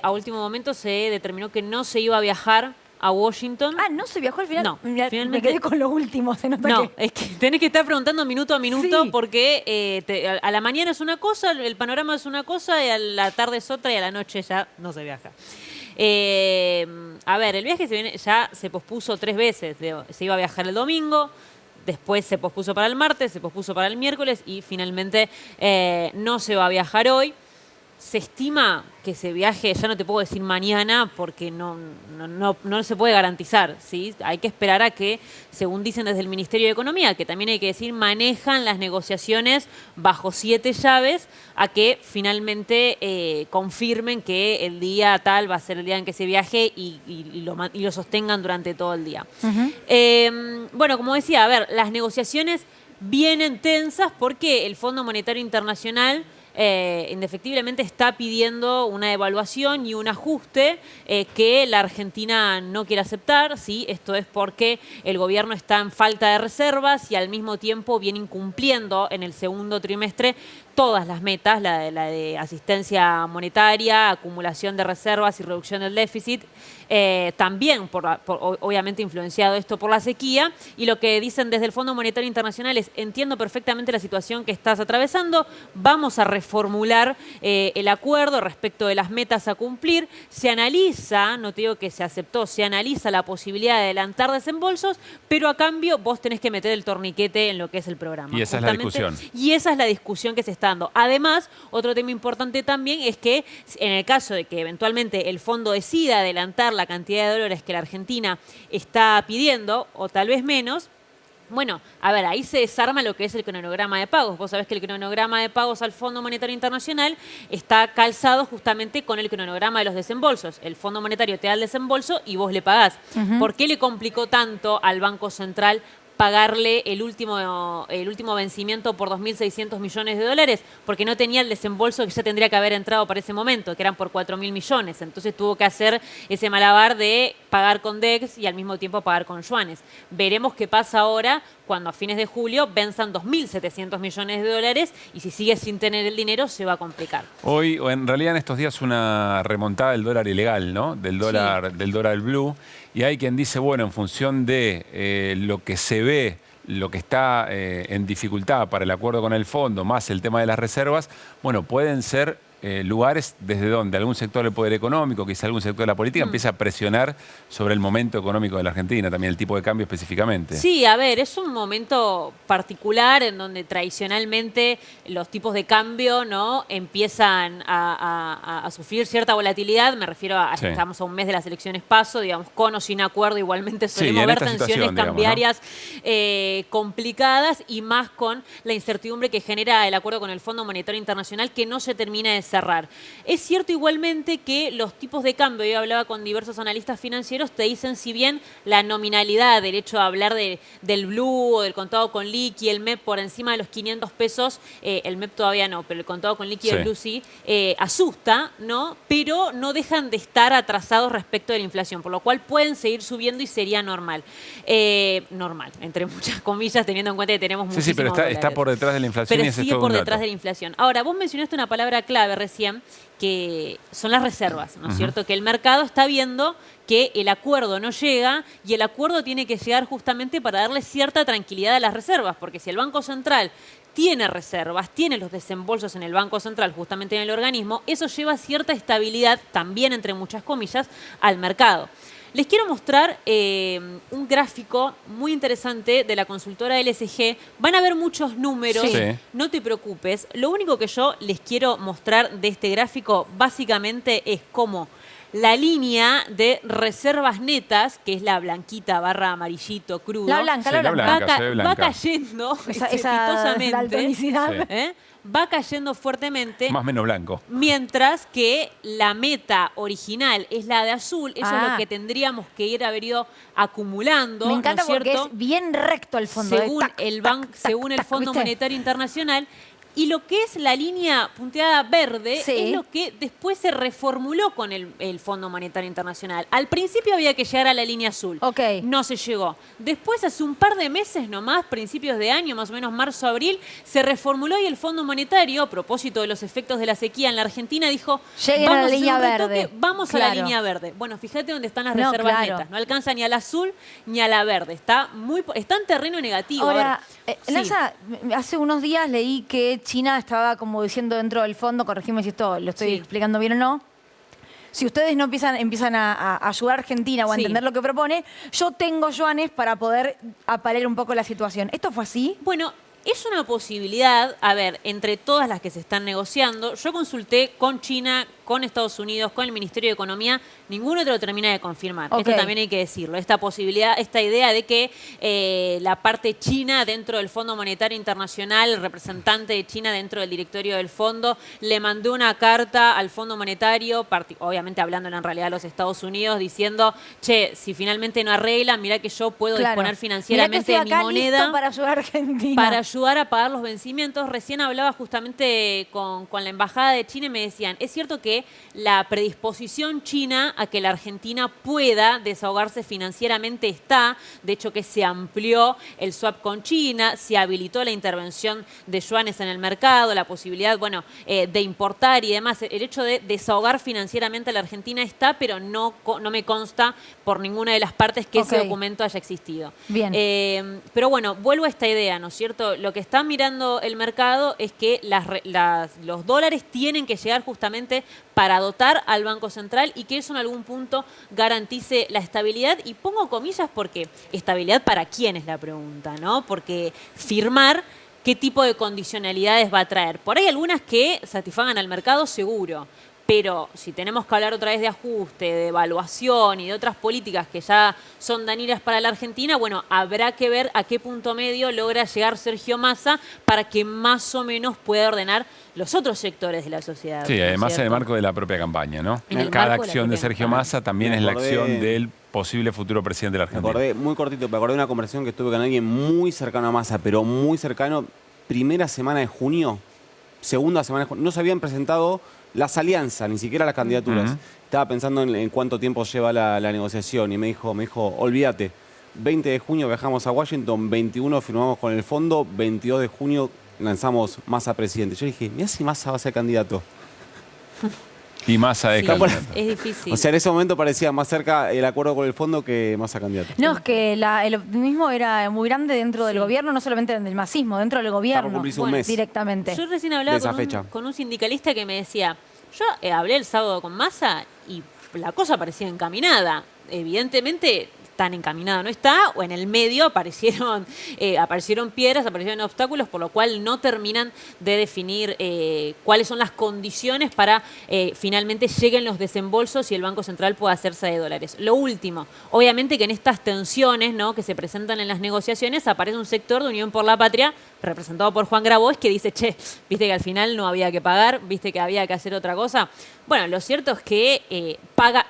a último momento, se determinó que no se iba a viajar a Washington. ¿No se viajó al final? No, finalmente me quedé con lo último. Se nota no, es que tenés que estar preguntando minuto a minuto porque a la mañana es una cosa, el panorama es una cosa, y a la tarde es otra y a la noche ya no se viaja. A ver, el viaje ya se pospuso 3 veces. Se iba a viajar el domingo, después se pospuso para el martes, se pospuso para el miércoles y finalmente no se va a viajar hoy. Se estima que ese viaje, ya no te puedo decir mañana porque no se puede garantizar, ¿sí? Hay que esperar a que, según dicen desde el Ministerio de Economía, que también hay que decir, manejan las negociaciones bajo 7 llaves, a que finalmente confirmen que el día tal va a ser el día en que se viaje y lo sostengan durante todo el día. Bueno, como decía, a ver, las negociaciones vienen tensas porque el Fondo Monetario Internacional indefectiblemente está pidiendo una evaluación y un ajuste que la Argentina no quiere aceptar, ¿sí? Esto es porque el gobierno está en falta de reservas y al mismo tiempo viene incumpliendo en el segundo trimestre todas las metas, la de asistencia monetaria, acumulación de reservas y reducción del déficit, también obviamente influenciado esto por la sequía, y lo que dicen desde el Fondo Monetario Internacional es: entiendo perfectamente la situación que estás atravesando, vamos a reformular el acuerdo respecto de las metas a cumplir, se analiza, no te digo que se aceptó, se analiza la posibilidad de adelantar desembolsos, pero a cambio vos tenés que meter el torniquete en lo que es el programa. Y esa es la discusión. Y esa es la discusión que se está dando. Además, otro tema importante también es que en el caso de que eventualmente el fondo decida adelantar la cantidad de dólares que la Argentina está pidiendo, o tal vez menos, Bueno, a ver, ahí se desarma lo que es el cronograma de pagos. Vos sabés que el cronograma de pagos al Fondo Monetario Internacional está calzado justamente con el cronograma de los desembolsos. El Fondo Monetario te da el desembolso y vos le pagás. ¿Por qué le complicó tanto al Banco Central pagarle el último vencimiento por 2.600 millones de dólares? Porque no tenía el desembolso que ya tendría que haber entrado para ese momento, que eran por 4.000 millones. Entonces tuvo que hacer ese malabar de pagar con DEX y al mismo tiempo pagar con yuanes. Veremos qué pasa ahora cuando a fines de julio venzan 2.700 millones de dólares y si sigue sin tener el dinero se va a complicar. Hoy, o en realidad en estos días, una remontada del dólar ilegal, ¿no? Del dólar blue. Y hay quien dice, bueno, en función de lo que se ve, lo que está en dificultad para el acuerdo con el fondo, más el tema de las reservas, bueno, pueden ser lugares desde donde algún sector del poder económico, quizá algún sector de la política, empieza a presionar sobre el momento económico de la Argentina, también el tipo de cambio específicamente. Sí, a ver, es un momento particular en donde tradicionalmente los tipos de cambio, ¿no?, empiezan a sufrir cierta volatilidad. Me refiero a que estamos a un mes de las elecciones PASO, digamos, con o sin acuerdo, igualmente solemos ver tensiones cambiarias, ¿no?, complicadas, y más con la incertidumbre que genera el acuerdo con el Fondo Monetario Internacional, que no se termina de cerrar. Es cierto igualmente que los tipos de cambio, yo hablaba con diversos analistas financieros, te dicen, si bien la nominalidad, el hecho de hablar del blue o del contado con liqui, el MEP por encima de los 500 pesos, el MEP todavía no, pero el contado con liqui y el blue sí, asusta, ¿no? Pero no dejan de estar atrasados respecto de la inflación, por lo cual pueden seguir subiendo y sería normal. Normal, entre muchas comillas, teniendo en cuenta que tenemos muchísimos Sí, pero está por detrás de la inflación. Pero y ese sigue es todo por un detrás dato. de la inflación. Ahora, vos mencionaste una palabra clave recién, que son las reservas, ¿no es cierto? Que el mercado está viendo que el acuerdo no llega y el acuerdo tiene que llegar justamente para darle cierta tranquilidad a las reservas, porque si el Banco Central tiene reservas, tiene los desembolsos en el Banco Central, justamente en el organismo, eso lleva cierta estabilidad, también entre muchas comillas, al mercado. Les quiero mostrar un gráfico muy interesante de la consultora LSG. Van a ver muchos números, no te preocupes. Lo único que yo les quiero mostrar de este gráfico básicamente es cómo la línea de reservas netas, que es la blanquita barra amarillito crudo, La blanca, va cayendo esa daltonicidad. va cayendo fuertemente. Más o menos blanco. Mientras que la meta original es la de azul, eso es lo que tendríamos que haber ido acumulando. Me encanta, ¿no es porque cierto?, es bien recto el fondo. según el Fondo Monetario Internacional. Y lo que es la línea punteada verde es lo que después se reformuló con el Fondo Monetario Internacional. Al principio había que llegar a la línea azul. No se llegó. Después, hace un par de meses nomás, principios de año, más o menos marzo, abril, se reformuló y el Fondo Monetario, a propósito de los efectos de la sequía en la Argentina, dijo, lleguen a la línea verde. Vamos a la línea verde. Bueno, fíjate dónde están las reservas netas. No alcanza ni al azul ni a la verde. Está en terreno negativo. Ahora, Lanza, hace unos días leí que China estaba como diciendo dentro del fondo, corregime si esto lo estoy explicando bien o no, si ustedes no empiezan a ayudar a Argentina o a entender lo que propone, yo tengo yuanes para poder apalar un poco la situación. ¿Esto fue así? Bueno, es una posibilidad, a ver, entre todas las que se están negociando. Yo consulté con China, con Estados Unidos, con el Ministerio de Economía, ninguno te lo termina de confirmar. Esto también hay que decirlo. Esta posibilidad, esta idea de que la parte china dentro del Fondo Monetario Internacional, el representante de China dentro del directorio del fondo, le mandó una carta al Fondo Monetario, obviamente hablándole en realidad a los Estados Unidos, diciendo, che, si finalmente no arreglan, mirá que yo puedo disponer financieramente de mi moneda para ayudar a Argentina. Para ayudar a pagar los vencimientos. Recién hablaba justamente con la Embajada de China y me decían, es cierto que la predisposición china a que la Argentina pueda desahogarse financieramente está, de hecho que se amplió el swap con China, se habilitó la intervención de yuanes en el mercado, la posibilidad, bueno, de importar y demás. El hecho de desahogar financieramente a la Argentina está, pero no me consta por ninguna de las partes que ese documento haya existido. Bien. Pero bueno, vuelvo a esta idea, ¿no es cierto? Lo que está mirando el mercado es que los dólares tienen que llegar justamente para dotar al Banco Central y que eso en algún punto garantice la estabilidad. Y pongo comillas porque estabilidad para quién es la pregunta, ¿no? Porque firmar qué tipo de condicionalidades va a traer. Por ahí algunas que satisfagan al mercado, seguro. Pero si tenemos que hablar otra vez de ajuste, de evaluación y de otras políticas que ya son dañinas para la Argentina, bueno, habrá que ver a qué punto medio logra llegar Sergio Massa para que más o menos pueda ordenar los otros sectores de la sociedad. Sí, además ¿cierto? en el marco de la propia campaña, ¿no? En el Cada marco de la acción de propia Sergio campaña. Massa también es la acción del posible futuro presidente de la Me Argentina. acordé, muy cortito, me acordé de una conversación que tuve con alguien muy cercano a Massa, pero muy cercano, primera semana de junio, segunda semana de junio, no se habían presentado las alianzas, ni siquiera las candidaturas. Estaba pensando en cuánto tiempo lleva la negociación y me dijo, olvídate, 20 de junio viajamos a Washington, 21 firmamos con el fondo, 22 de junio lanzamos Massa presidente. Yo dije, mira si Massa va a ser candidato. Y Massa de candidato. Es difícil. O sea, en ese momento parecía más cerca el acuerdo con el fondo que Massa candidato. No, es que el optimismo era muy grande dentro del gobierno, no solamente del masismo, dentro del gobierno. cumplirse un mes directamente. Yo recién hablaba de esa fecha. con un sindicalista que me decía, yo hablé el sábado con Massa y la cosa parecía encaminada. Evidentemente tan encaminada no está, o en el medio aparecieron piedras, aparecieron obstáculos, por lo cual no terminan de definir cuáles son las condiciones para finalmente lleguen los desembolsos y el Banco Central pueda hacerse de dólares. Lo último, obviamente que en estas tensiones, ¿no?, que se presentan en las negociaciones aparece un sector de Unión por la Patria, representado por Juan Grabois, que dice, che, viste que al final no había que pagar, viste que había que hacer otra cosa. Bueno, lo cierto es que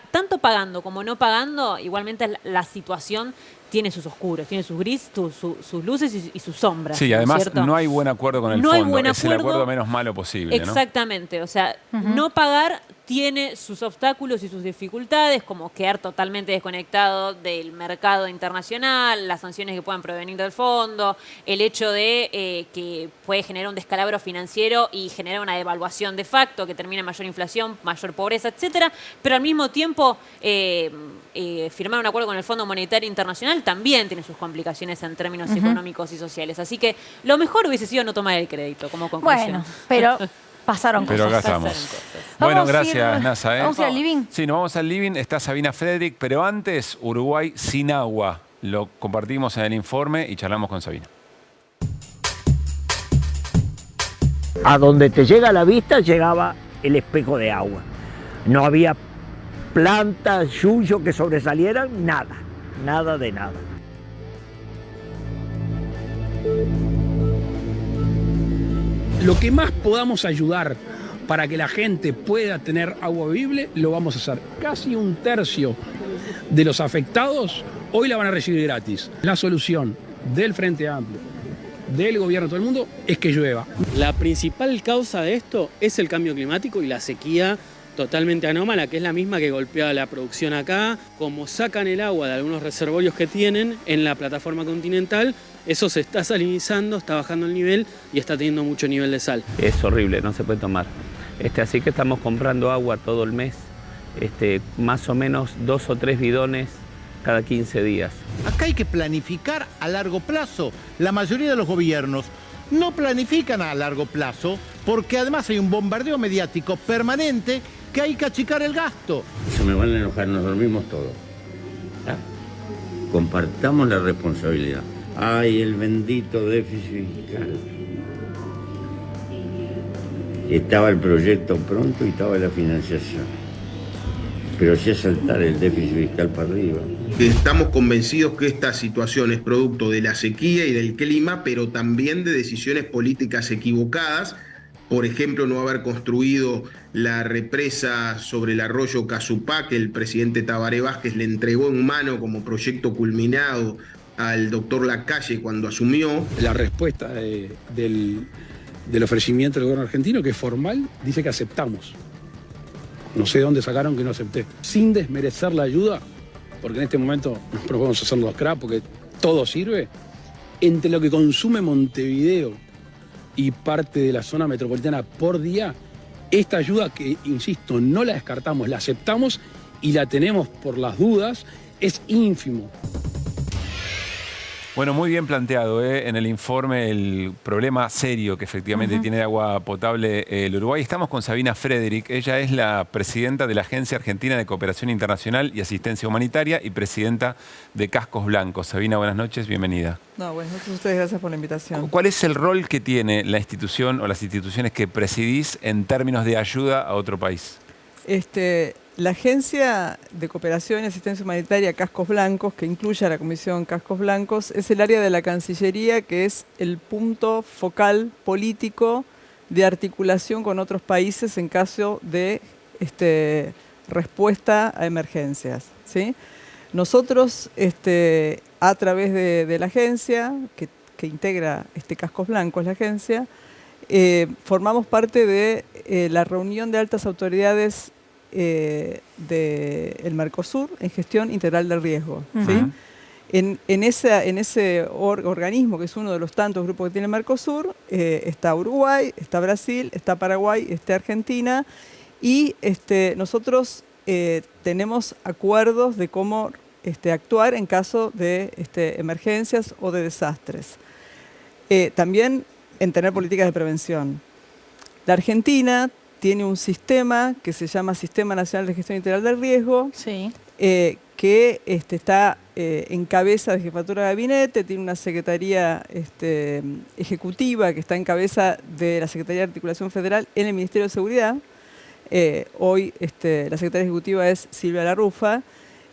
tanto pagando como no pagando, igualmente la situación tiene sus oscuros, tiene sus gris, sus luces y sus sombras. Sí, además ¿cierto? no hay buen acuerdo con el No hay fondo. buen Es el acuerdo. acuerdo menos malo posible, ¿no? Exactamente, o sea, no pagar tiene sus obstáculos y sus dificultades, como quedar totalmente desconectado del mercado internacional, las sanciones que puedan provenir del fondo, el hecho de que puede generar un descalabro financiero y generar una devaluación de facto que termina en mayor inflación, mayor pobreza, etcétera. Pero al mismo tiempo, firmar un acuerdo con el Fondo Monetario Internacional también tiene sus complicaciones en términos económicos y sociales. Así que lo mejor hubiese sido no tomar el crédito como conclusión. Bueno, pero pasaron Pero cosas. acá estamos. Bueno, Vamos a gracias, ir- NASA. Vamos a ir al living. Sí, nos vamos al living. Está Sabina Frederick, pero antes, Uruguay sin agua. Lo compartimos en el informe y charlamos con Sabina. A donde te llega la vista llegaba el espejo de agua. No había plantas, yuyo que sobresalieran, nada, nada de nada. Lo que más podamos ayudar para que la gente pueda tener agua bebible, lo vamos a hacer. Casi un tercio de los afectados hoy la van a recibir gratis. La solución del Frente Amplio, del gobierno, todo el mundo, es que llueva. La principal causa de esto es el cambio climático y la sequía totalmente anómala, que es la misma que golpea la producción acá. Como sacan el agua de algunos reservorios que tienen en la plataforma continental, eso se está salinizando, está bajando el nivel y está teniendo mucho nivel de sal. Es horrible, no se puede tomar. Así que estamos comprando agua todo el mes, más o menos 2 o 3 bidones cada 15 días. Acá hay que planificar a largo plazo. La mayoría de los gobiernos no planifican a largo plazo porque además hay un bombardeo mediático permanente que hay que achicar el gasto. Se me van a enojar, nos dormimos todos. ¿Ah? Compartamos la responsabilidad. Ay, el bendito déficit fiscal. Estaba el proyecto pronto y estaba la financiación. Pero sí es saltar el déficit fiscal para arriba. Estamos convencidos que esta situación es producto de la sequía y del clima, pero también de decisiones políticas equivocadas. Por ejemplo, no haber construido la represa sobre el arroyo Casupá, que el presidente Tabaré Vázquez le entregó en mano como proyecto culminado al doctor Lacalle cuando asumió. La respuesta del ofrecimiento del gobierno argentino, que es formal, dice que aceptamos. No sé de dónde sacaron que no acepté. Sin desmerecer la ayuda, porque en este momento no podemos hacer los crap, porque todo sirve. Entre lo que consume Montevideo y parte de la zona metropolitana por día, esta ayuda que, insisto, no la descartamos, la aceptamos y la tenemos por las dudas, es ínfimo. Bueno, muy bien planteado en el informe el problema serio que efectivamente tiene de agua potable el Uruguay. Estamos con Sabina Frederick. Ella es la presidenta de la Agencia Argentina de Cooperación Internacional y Asistencia Humanitaria y presidenta de Cascos Blancos. Sabina, buenas noches, bienvenida. No, buenas noches a ustedes, gracias por la invitación. ¿Cuál es el rol que tiene la institución o las instituciones que presidís en términos de ayuda a otro país? La Agencia de Cooperación y Asistencia Humanitaria Cascos Blancos, que incluye a la Comisión Cascos Blancos, es el área de la Cancillería que es el punto focal político de articulación con otros países en caso de respuesta a emergencias, ¿sí? Nosotros, a través de la agencia, que integra Cascos Blancos, la agencia, formamos parte de la reunión de altas autoridades del Mercosur en gestión integral del riesgo, ¿sí? En ese organismo, que es uno de los tantos grupos que tiene el Mercosur, está Uruguay, está Brasil, está Paraguay, está Argentina, y nosotros tenemos acuerdos de cómo actuar en caso de emergencias o de desastres. También en tener políticas de prevención. La Argentina tiene un sistema que se llama Sistema Nacional de Gestión Integral del Riesgo, sí, que está en cabeza de Jefatura de Gabinete, tiene una secretaría ejecutiva que está en cabeza de la Secretaría de Articulación Federal en el Ministerio de Seguridad. Hoy la secretaria ejecutiva es Silvia Larrufa.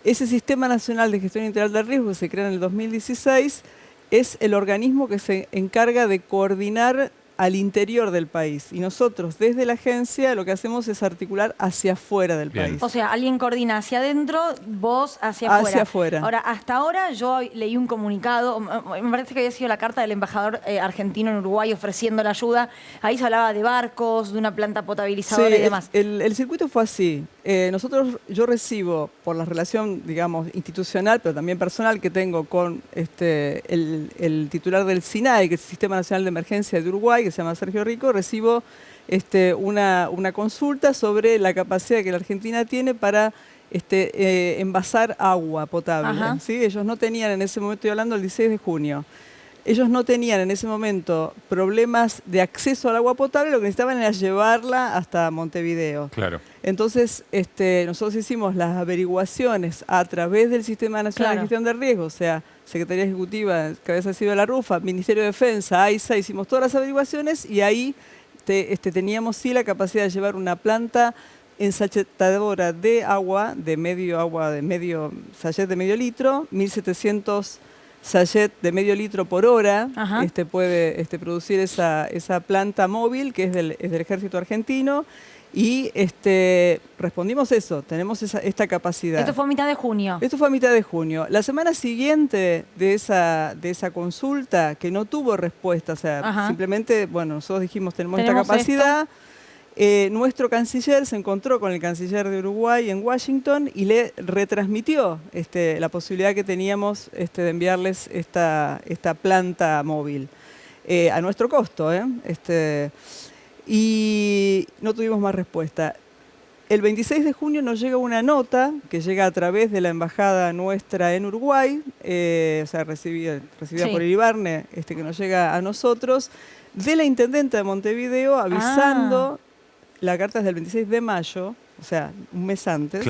Ese Sistema Nacional de Gestión Integral del Riesgo, que se crea en el 2016, es el organismo que se encarga de coordinar al interior del país. Y nosotros, desde la agencia, lo que hacemos es articular hacia afuera del país. O sea, alguien coordina hacia adentro, vos hacia afuera. Hacia afuera. Ahora, hasta ahora yo leí un comunicado, me parece que había sido la carta del embajador argentino en Uruguay ofreciendo la ayuda. Ahí se hablaba de barcos, de una planta potabilizadora y demás. El circuito fue así. Yo recibo, por la relación, digamos, institucional, pero también personal que tengo con el titular del SINAE, que es el Sistema Nacional de Emergencia de Uruguay, que se llama Sergio Rico, recibo una consulta sobre la capacidad que la Argentina tiene para envasar agua potable, ¿sí? Ellos no tenían en ese momento, estoy hablando del 16 de junio, ellos no tenían en ese momento problemas de acceso al agua potable, lo que necesitaban era llevarla hasta Montevideo. Claro. Entonces, nosotros hicimos las averiguaciones a través del Sistema Nacional de Gestión de Riesgo, o sea, Secretaría Ejecutiva, cabeza de Silvia Larrufa, Ministerio de Defensa, AISA, hicimos todas las averiguaciones y ahí teníamos sí la capacidad de llevar una planta ensachetadora de agua, de medio sachet de medio litro, 1.700 sachet de medio litro por hora, puede producir esa planta móvil que es del Ejército Argentino. Y respondimos eso, tenemos esta capacidad. Esto fue a mitad de junio. Esto fue a mitad de junio. La semana siguiente de esa consulta, que no tuvo respuesta, o sea, simplemente, bueno, nosotros dijimos tenemos esta capacidad. Nuestro canciller se encontró con el canciller de Uruguay en Washington y le retransmitió la posibilidad que teníamos de enviarles esta planta móvil a nuestro costo, y no tuvimos más respuesta. El 26 de junio nos llega una nota que llega a través de la embajada nuestra en Uruguay, o sea, recibida por Iribarne, que nos llega a nosotros, de la intendenta de Montevideo avisando, la carta es del 26 de mayo, o sea, un mes antes,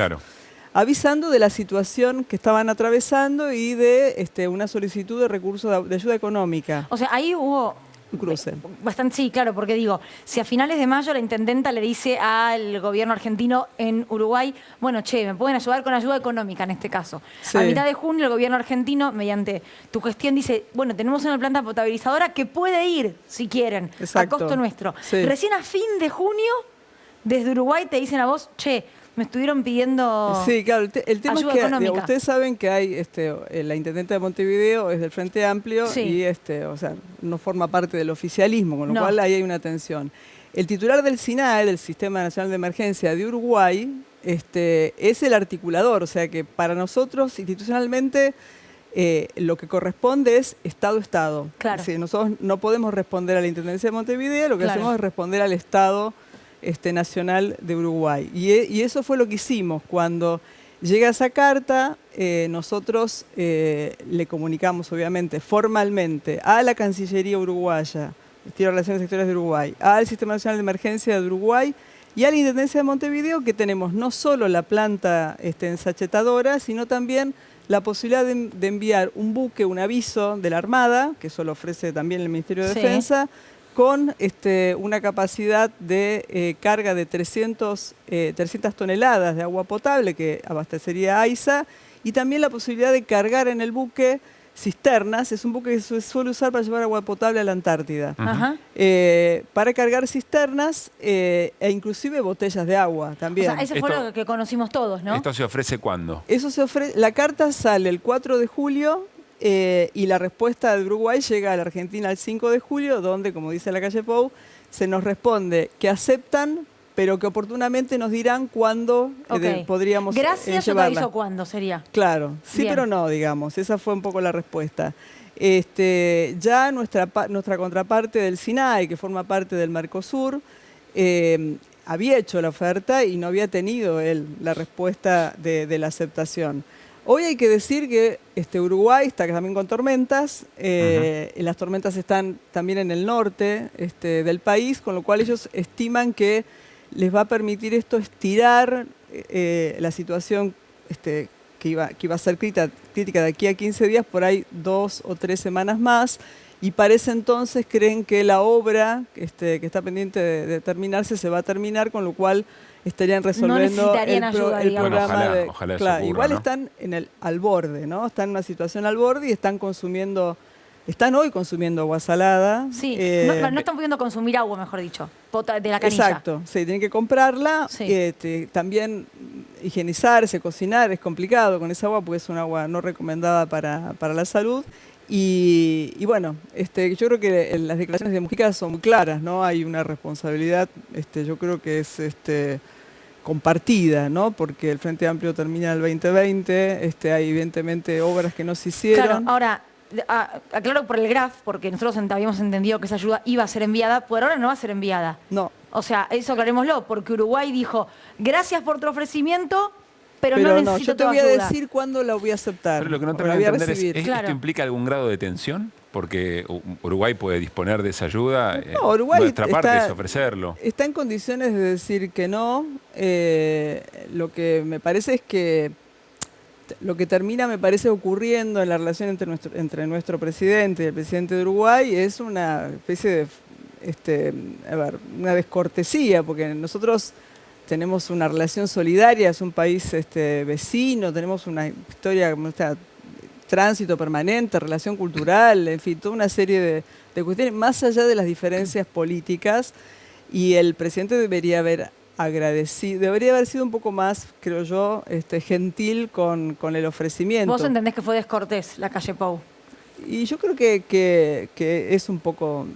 avisando de la situación que estaban atravesando y de una solicitud de recursos de ayuda económica. O sea, ahí hubo un cruce. Bastante, sí, claro, porque digo, si a finales de mayo la intendenta le dice al gobierno argentino en Uruguay, bueno, che, me pueden ayudar con ayuda económica en este caso. A mitad de junio el gobierno argentino, mediante tu gestión, dice, bueno, tenemos una planta potabilizadora que puede ir, si quieren, a costo nuestro. Recién a fin de junio, desde Uruguay te dicen a vos, che, me estuvieron pidiendo sí, claro, el tema ayuda es que económica. Ustedes saben que hay la intendenta de Montevideo es del Frente Amplio y o sea, no forma parte del oficialismo, con lo cual ahí hay una tensión. El titular del SINAE, del Sistema Nacional de Emergencia de Uruguay, es el articulador, o sea que para nosotros institucionalmente lo que corresponde es Estado-Estado. Claro. Es decir, nosotros no podemos responder a la Intendencia de Montevideo, lo que hacemos es responder al Estado Nacional de Uruguay. Y eso fue lo que hicimos. Cuando llega esa carta, nosotros le comunicamos, obviamente, formalmente a la Cancillería uruguaya, Ministerio de Relaciones Exteriores de Uruguay, al Sistema Nacional de Emergencia de Uruguay y a la Intendencia de Montevideo, que tenemos no solo la planta ensachetadora, sino también la posibilidad de enviar un buque, un aviso de la Armada, que eso lo ofrece también el Ministerio de Defensa, con una capacidad de carga de 300 toneladas de agua potable que abastecería AISA, y también la posibilidad de cargar en el buque cisternas. Es un buque que se suele usar para llevar agua potable a la Antártida. Ajá. Para cargar cisternas e inclusive botellas de agua también. O sea, ese fue lo que conocimos todos, ¿no? ¿Esto se ofrece cuándo? Eso se ofrece. La carta sale el 4 de julio y la respuesta del Uruguay llega a la Argentina el 5 de julio, donde, como dice la calle Pou, se nos responde que aceptan, pero que oportunamente nos dirán cuándo podríamos Gracias o te llevarla. aviso cuándo sería. Claro, sí, Bien. pero no, digamos. Esa fue un poco la respuesta. Ya nuestra contraparte del SINAI, que forma parte del Mercosur, había hecho la oferta y no había tenido la respuesta de la aceptación. Hoy hay que decir que Uruguay está también con tormentas. Las tormentas están también en el norte del país, con lo cual ellos estiman que les va a permitir esto estirar la situación que iba a ser crítica de aquí a 15 días, por ahí 2 o 3 semanas más, y para ese entonces creen que la obra que está pendiente de terminarse se va a terminar, con lo cual estarían resolviendo el programa. Ojalá eso Claro, ocurra, igual ¿no? están al borde, ¿no? Están en una situación al borde y están hoy consumiendo agua salada. Sí, no están pudiendo consumir agua, mejor dicho, de la canilla. Exacto, sí, tienen que comprarla. Sí. También higienizarse, cocinar, es complicado con esa agua porque es un agua no recomendada para la salud. Y bueno, yo creo que las declaraciones de Mujica son muy claras, ¿no? Hay una responsabilidad, yo creo que es compartida, ¿no? Porque el Frente Amplio termina el 2020, hay evidentemente obras que no se hicieron. Claro, ahora, aclaro por el GRAF, porque nosotros habíamos entendido que esa ayuda iba a ser enviada, por ahora no va a ser enviada. No. O sea, eso aclarémoslo, porque Uruguay dijo, gracias por tu ofrecimiento, pero no necesito yo te tu voy a ayuda. decir cuándo la voy a aceptar. Pero lo que no o la termino voy de a entender recibir. ¿esto implica algún grado de tensión? Porque Uruguay puede disponer de esa ayuda. No, Uruguay nuestra parte es ofrecerlo. Está en condiciones de decir que no. Lo que me parece es que lo que termina, me parece, ocurriendo en la relación entre nuestro presidente y el presidente de Uruguay es una especie de una descortesía, porque nosotros tenemos una relación solidaria, es un país vecino, tenemos una historia, tránsito permanente, relación cultural, en fin, toda una serie de cuestiones, más allá de las diferencias políticas, y el presidente debería haber sido un poco más, creo yo, gentil con el ofrecimiento. ¿Vos entendés que fue descortés la calle Pou? Y yo creo que es un poco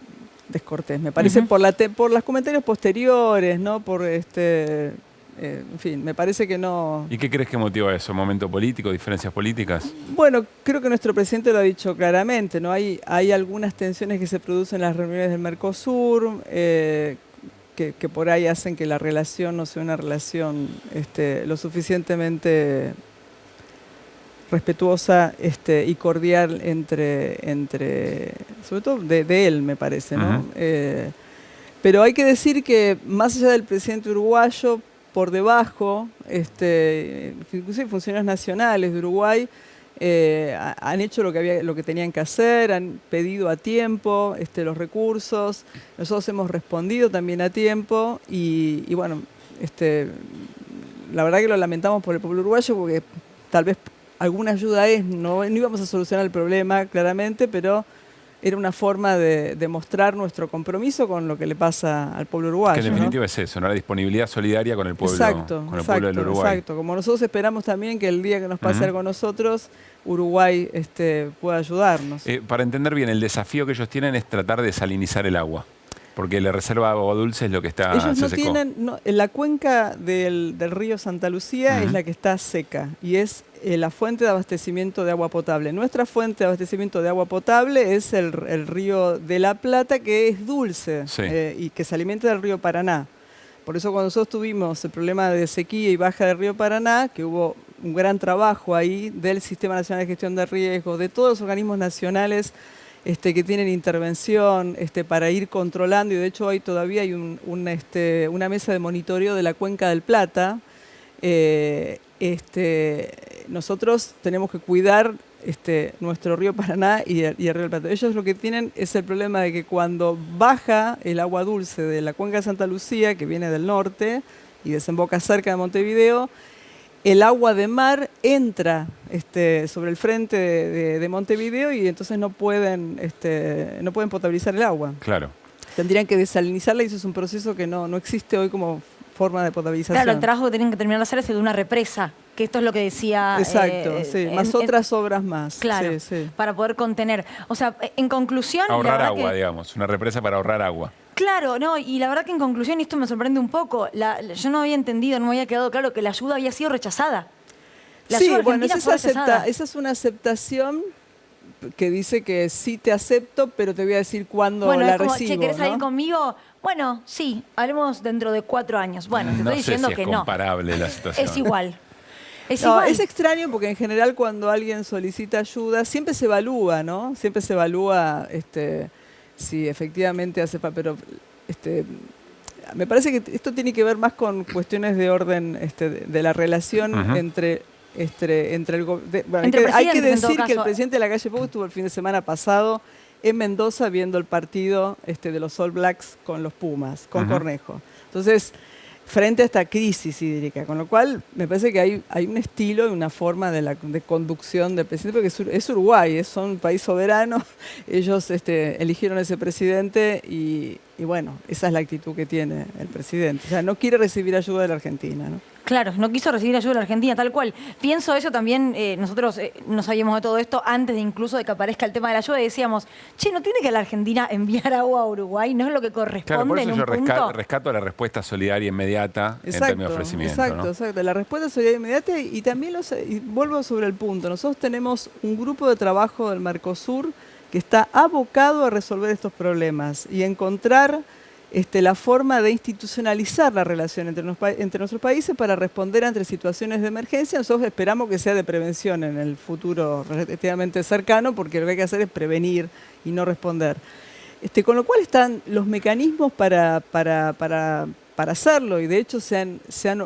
descortés, me parece, por los comentarios posteriores, ¿no? En fin, me parece que no. ¿Y qué crees que motiva eso? ¿Momento político, diferencias políticas? Bueno, creo que nuestro presidente lo ha dicho claramente, ¿no? Hay algunas tensiones que se producen en las reuniones del Mercosur, que por ahí hacen que la relación no sea una relación lo suficientemente respetuosa y cordial entre sobre todo de él, me parece, ¿no? Pero hay que decir que más allá del presidente uruguayo, por debajo, inclusive funcionarios nacionales de Uruguay han hecho lo que tenían que hacer, han pedido a tiempo los recursos, nosotros hemos respondido también a tiempo y bueno, la verdad que lo lamentamos por el pueblo uruguayo porque tal vez alguna ayuda no íbamos a solucionar el problema claramente, pero era una forma de demostrar nuestro compromiso con lo que le pasa al pueblo uruguayo. Que en definitiva es eso, ¿no? La disponibilidad solidaria con el pueblo, pueblo del Uruguay. Exacto. Como nosotros esperamos también que el día que nos pase algo con nosotros, Uruguay pueda ayudarnos. Para entender bien, el desafío que ellos tienen es tratar de salinizar el agua. Porque la reserva de agua dulce es lo que está Ellos se secó. en la cuenca del río Santa Lucía es la que está seca y es la fuente de abastecimiento de agua potable. Nuestra fuente de abastecimiento de agua potable es el río de la Plata, que es dulce y que se alimenta del río Paraná. Por eso cuando nosotros tuvimos el problema de sequía y baja del río Paraná, que hubo un gran trabajo ahí del Sistema Nacional de Gestión de Riesgos, de todos los organismos nacionales que tienen intervención para ir controlando, y de hecho hoy todavía hay una mesa de monitoreo de la Cuenca del Plata. Nosotros tenemos que cuidar nuestro río Paraná y el río del Plata. Ellos lo que tienen es el problema de que cuando baja el agua dulce de la cuenca de Santa Lucía, que viene del norte y desemboca cerca de Montevideo, el agua de mar entra sobre el frente de Montevideo y entonces no pueden potabilizar el agua. Claro. Tendrían que desalinizarla y eso es un proceso que no existe hoy como forma de potabilización. Claro, el trabajo que tienen que terminar de hacer es el de una represa, que esto es lo que decía... Exacto, sí, más otras obras más. Claro, sí. Para poder contener. O sea, en conclusión... Ahorrar la agua, digamos, una represa para ahorrar agua. Claro, no, y la verdad que en conclusión, y esto me sorprende un poco, yo no había entendido, no me había quedado claro que la ayuda había sido rechazada. Sí, bueno, esa es una aceptación que dice que sí te acepto, pero te voy a decir cuándo la recibo. Che, ¿querés salir conmigo? Bueno, sí, hablemos dentro de 4 años. Bueno, te estoy diciendo que no. No sé si es comparable la situación. Es igual. Es extraño porque en general cuando alguien solicita ayuda siempre se evalúa, ¿no? Siempre se evalúa si efectivamente hace falta, pero me parece que esto tiene que ver más con cuestiones de orden de la relación entre el gobierno. Hay que decir que el presidente de la Calle Pou estuvo el fin de semana pasado en Mendoza viendo el partido de los All Blacks con los Pumas, con Cornejo. Entonces, frente a esta crisis hídrica, con lo cual me parece que hay un estilo y una forma de conducción del presidente, porque es Uruguay, son un país soberano, ellos eligieron ese presidente y bueno, esa es la actitud que tiene el presidente. O sea, no quiere recibir ayuda de la Argentina, ¿no? Claro, no quiso recibir ayuda de la Argentina, tal cual. Pienso eso también, nosotros no sabíamos de todo esto antes de incluso de que aparezca el tema de la ayuda y decíamos, che, ¿no tiene que la Argentina enviar agua a Uruguay? ¿No es lo que corresponde? Claro, por eso en un yo punto? rescato la respuesta solidaria inmediata en términos de ofrecimiento. Exacto. La respuesta solidaria inmediata y también vuelvo sobre el punto. Nosotros tenemos un grupo de trabajo del Mercosur que está abocado a resolver estos problemas y encontrar la forma de institucionalizar la relación entre nuestros países para responder ante situaciones de emergencia. Nosotros esperamos que sea de prevención en el futuro relativamente cercano, porque lo que hay que hacer es prevenir y no responder. Con lo cual están los mecanismos para hacerlo, y de hecho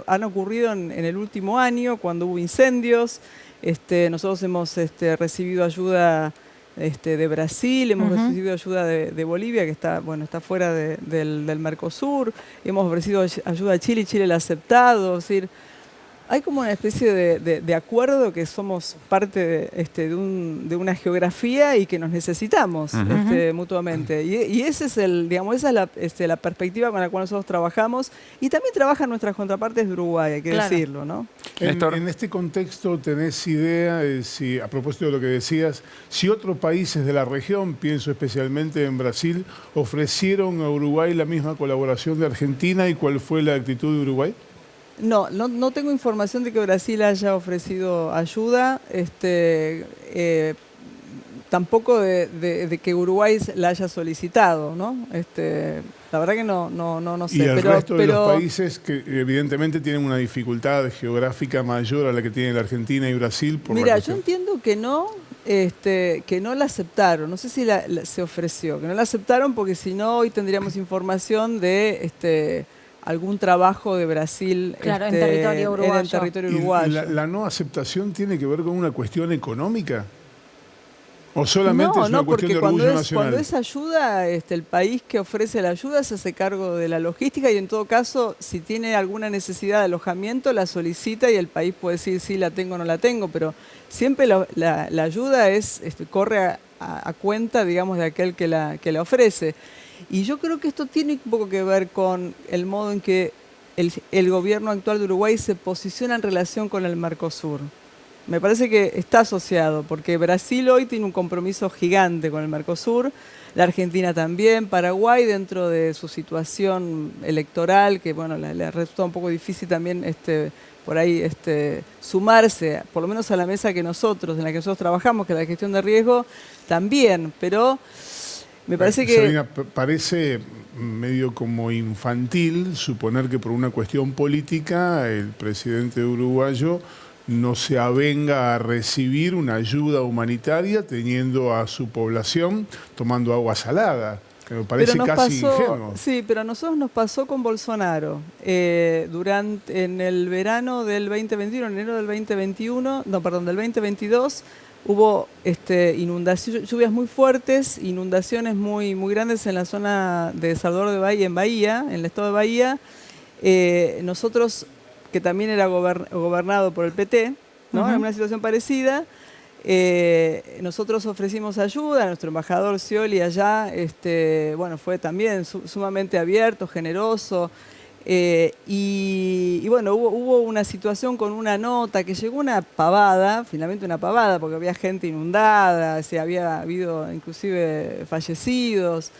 han ocurrido en el último año, cuando hubo incendios. Nosotros hemos recibido ayuda de Brasil, hemos recibido ayuda de Bolivia, que está fuera del Mercosur, hemos ofrecido ayuda a Chile y Chile la ha aceptado. Es decir, hay como una especie de acuerdo que somos parte de una geografía y que nos necesitamos mutuamente. Y ese es esa es la perspectiva con la cual nosotros trabajamos, y también trabajan nuestras contrapartes de Uruguay, hay que decirlo, ¿no? En este contexto, ¿tenés idea, a propósito de lo que decías, si otros países de la región, pienso especialmente en Brasil, ofrecieron a Uruguay la misma colaboración de Argentina y cuál fue la actitud de Uruguay? No tengo información de que Brasil haya ofrecido ayuda, tampoco de que Uruguay la haya solicitado, ¿no? La verdad que no sé. Y el resto de los países que evidentemente tienen una dificultad geográfica mayor a la que tienen la Argentina y Brasil. Mira, yo entiendo que no la aceptaron, no sé si se ofreció, que no la aceptaron porque si no hoy tendríamos información de algún trabajo de Brasil en territorio uruguayo. En el territorio uruguayo. ¿Y la no aceptación tiene que ver con una cuestión económica? ¿O solamente es una cuestión de orgullo nacional? Cuando es ayuda, el país que ofrece la ayuda se hace cargo de la logística y en todo caso, si tiene alguna necesidad de alojamiento, la solicita y el país puede decir sí, la tengo o no la tengo, pero siempre la ayuda corre a cuenta, digamos, de aquel que la ofrece. Y yo creo que esto tiene un poco que ver con el modo en que el gobierno actual de Uruguay se posiciona en relación con el Mercosur. Me parece que está asociado, porque Brasil hoy tiene un compromiso gigante con el Mercosur, la Argentina también, Paraguay dentro de su situación electoral, que bueno, le resulta un poco difícil también por ahí sumarse, por lo menos a la mesa en la que nosotros trabajamos, que es la gestión de riesgo, también, pero me parece que... Sabina, parece medio como infantil suponer que por una cuestión política el presidente uruguayo no se avenga a recibir una ayuda humanitaria teniendo a su población tomando agua salada, que me parece casi ingenuo. Sí, pero a nosotros nos pasó con Bolsonaro. En el verano del 2021, en enero del 2022, hubo lluvias muy fuertes, inundaciones muy, muy grandes en la zona de Salvador de Bahía, en Bahía, en el estado de Bahía. Nosotros, que también era gobernado por el PT, ¿no? En una situación parecida, nosotros ofrecimos ayuda, nuestro embajador Scioli allá, fue también sumamente abierto, generoso. Y bueno, hubo una situación con una nota que llegó finalmente una pavada, porque había gente inundada, había habido inclusive fallecidos,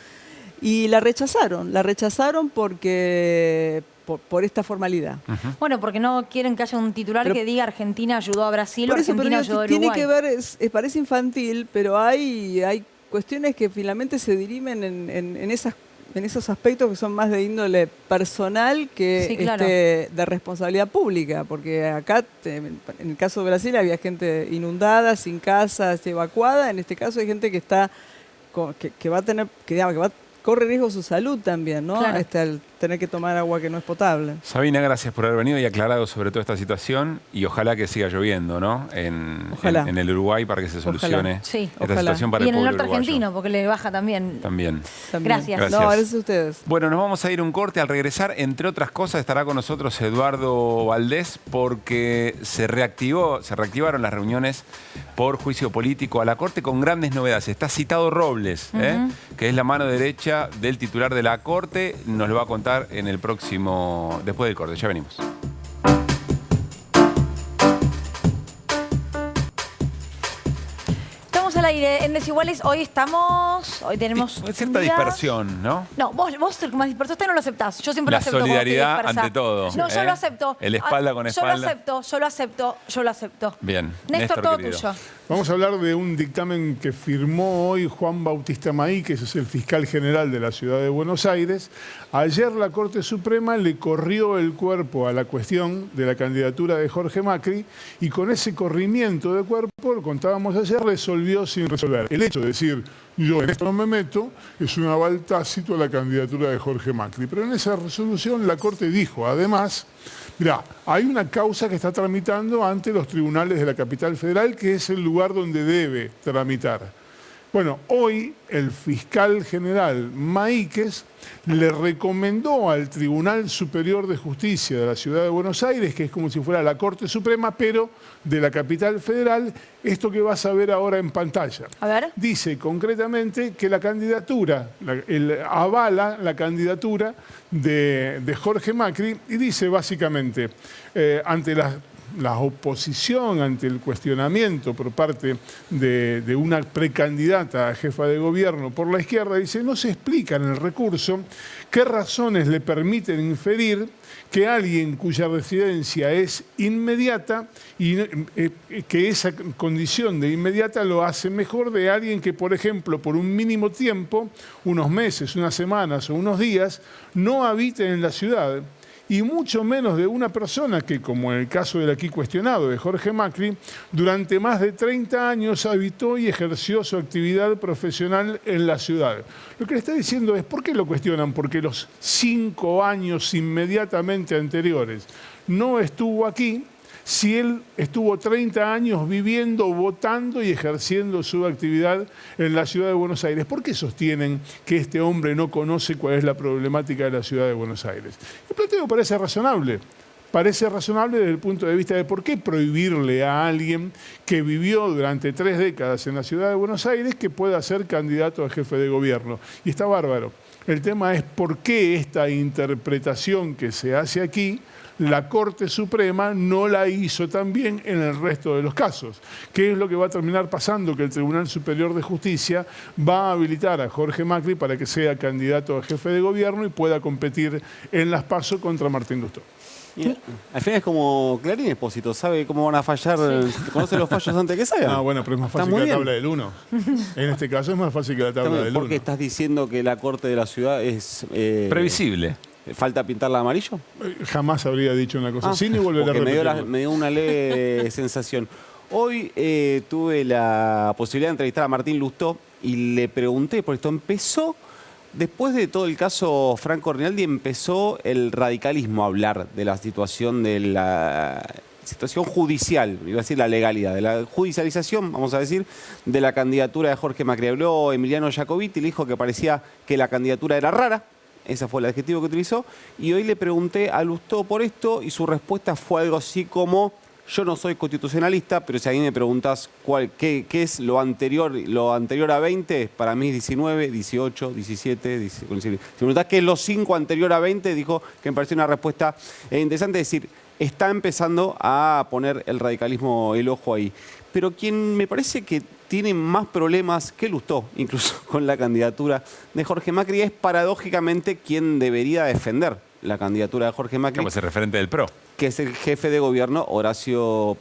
y la rechazaron porque por esta formalidad. Bueno, porque no quieren que haya un titular que diga Argentina ayudó a Brasil o Por eso, Argentina ayudó a Uruguay. Tiene que ver, parece infantil, pero hay cuestiones que finalmente se dirimen en esos aspectos que son más de índole personal que Sí, claro. de responsabilidad pública, porque acá, en el caso de Brasil, había gente inundada, sin casas, evacuada. En este caso hay gente que está que va a tener, corre riesgo su salud también, ¿no? Claro. Al tener que tomar agua que no es potable. Sabina, gracias por haber venido y aclarado sobre toda esta situación y ojalá que siga lloviendo, ¿no? En el Uruguay para que se solucione Sí, esta situación para y el en el pueblo norte uruguayo. argentino, porque le baja también. También. Gracias. No, gracias a ustedes. Bueno, nos vamos a ir un corte. Al regresar, entre otras cosas, estará con nosotros Eduardo Valdés porque se reactivaron las reuniones por juicio político a la Corte con grandes novedades. Está citado Robles, que es la mano derecha del titular de la Corte. Nos lo va a contar en el próximo, después del corte. Ya venimos. Estamos al aire en Desiguales. Hoy tenemos Cierta dispersión, ¿no? No, vos más disperso, usted no lo aceptás. Yo siempre La lo acepto. solidaridad como ante todo. No, yo lo acepto. El espalda con espalda. Yo lo acepto. Bien. Néstor, todo querido. tuyo. Vamos a hablar de un dictamen que firmó hoy Juan Bautista Maí, que es el fiscal general de la ciudad de Buenos Aires. Ayer la Corte Suprema le corrió el cuerpo a la cuestión de la candidatura de Jorge Macri y con ese corrimiento de cuerpo, lo contábamos ayer, resolvió sin resolver. El hecho de decir, yo en esto no me meto, es un aval tácito a la candidatura de Jorge Macri. Pero en esa resolución la Corte dijo, además, mirá, hay una causa que está tramitando ante los tribunales de la capital federal, que es el lugar donde debe tramitar. Bueno, hoy el fiscal general Maíquez le recomendó al Tribunal Superior de Justicia de la Ciudad de Buenos Aires, que es como si fuera la Corte Suprema, pero de la capital federal, esto que vas a ver ahora en pantalla. A ver. Dice concretamente que la candidatura, avala la candidatura de Jorge Macri y dice básicamente, ante la oposición, ante el cuestionamiento por parte de una precandidata a jefa de gobierno por la izquierda, dice, no se explica en el recurso qué razones le permiten inferir que alguien cuya residencia es inmediata y que esa condición de inmediata lo hace mejor de alguien que, por ejemplo, por un mínimo tiempo, unos meses, unas semanas o unos días, no habite en la ciudad. Y mucho menos de una persona que, como en el caso del aquí cuestionado de Jorge Macri, durante más de 30 años habitó y ejerció su actividad profesional en la ciudad. Lo que le está diciendo es, ¿por qué lo cuestionan? Porque los 5 años inmediatamente anteriores no estuvo aquí, si él estuvo 30 años viviendo, votando y ejerciendo su actividad en la ciudad de Buenos Aires. ¿Por qué sostienen que este hombre no conoce cuál es la problemática de la ciudad de Buenos Aires? El planteo parece razonable. Parece razonable desde el punto de vista de por qué prohibirle a alguien que vivió durante 3 décadas en la ciudad de Buenos Aires que pueda ser candidato a jefe de gobierno. Y está bárbaro. El tema es por qué esta interpretación que se hace aquí, la Corte Suprema no la hizo también en el resto de los casos. ¿Qué es lo que va a terminar pasando? Que el Tribunal Superior de Justicia va a habilitar a Jorge Macri para que sea candidato a jefe de gobierno y pueda competir en las PASO contra Martín Lustó. Al final es como Clarín Espósito, sabe cómo van a fallar, conoce los fallos antes que salgan. Ah, bueno, pero es más fácil que la tabla del 1. En este caso es más fácil que la tabla del 1. ¿Por qué estás diciendo que la Corte de la Ciudad es... previsible. ¿Falta pintarla de amarillo? Jamás habría dicho una cosa así ni volveré a repetirlo. Me dio una leve sensación. Hoy tuve la posibilidad de entrevistar a Martín Lustó y le pregunté, por esto empezó, después de todo el caso Franco Rinaldi, empezó el radicalismo a hablar de la situación de la situación judicial, iba a decir la legalidad, de la judicialización, vamos a decir, de la candidatura de Jorge Macri. Habló Emiliano Jacobiti, le dijo que parecía que la candidatura era rara, ese fue el adjetivo que utilizó, y hoy le pregunté a Lustó por esto y su respuesta fue algo así como: yo no soy constitucionalista, pero si a mí me preguntás qué es lo anterior a 20, para mí es 19, 18, 17, si me preguntás qué es lo 5 anterior a 20, dijo que me pareció una respuesta interesante, es decir, está empezando a poner el radicalismo el ojo ahí. Pero quien me parece que tiene más problemas que Lustó, incluso con la candidatura de Jorge Macri, es paradójicamente quien debería defender la candidatura de Jorge Macri. Como es el referente del PRO. Que es el jefe de gobierno, Horacio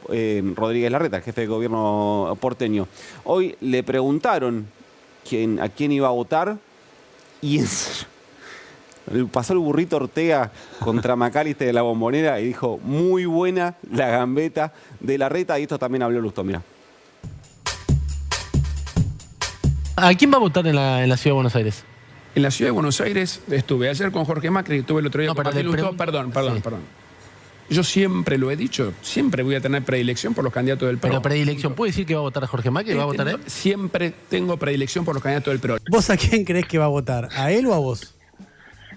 Rodríguez Larreta, el jefe de gobierno porteño. Hoy le preguntaron a quién iba a votar y pasó el burrito Ortega contra Macalister de la Bombonera y dijo: muy buena la gambeta de Larreta, y esto también habló Lustó, mira. ¿A quién va a votar en la Ciudad de Buenos Aires? En la Ciudad de Buenos Aires estuve ayer con Jorge Macri, estuve el otro día con Martín Lustó. Perdón. Yo siempre lo he dicho, siempre voy a tener predilección por los candidatos del PRO. Pero predilección, ¿puede decir que va a votar a Jorge Macri? ¿Va a votar él? Siempre tengo predilección por los candidatos del PRO. ¿Vos a quién crees que va a votar? ¿A él o a vos?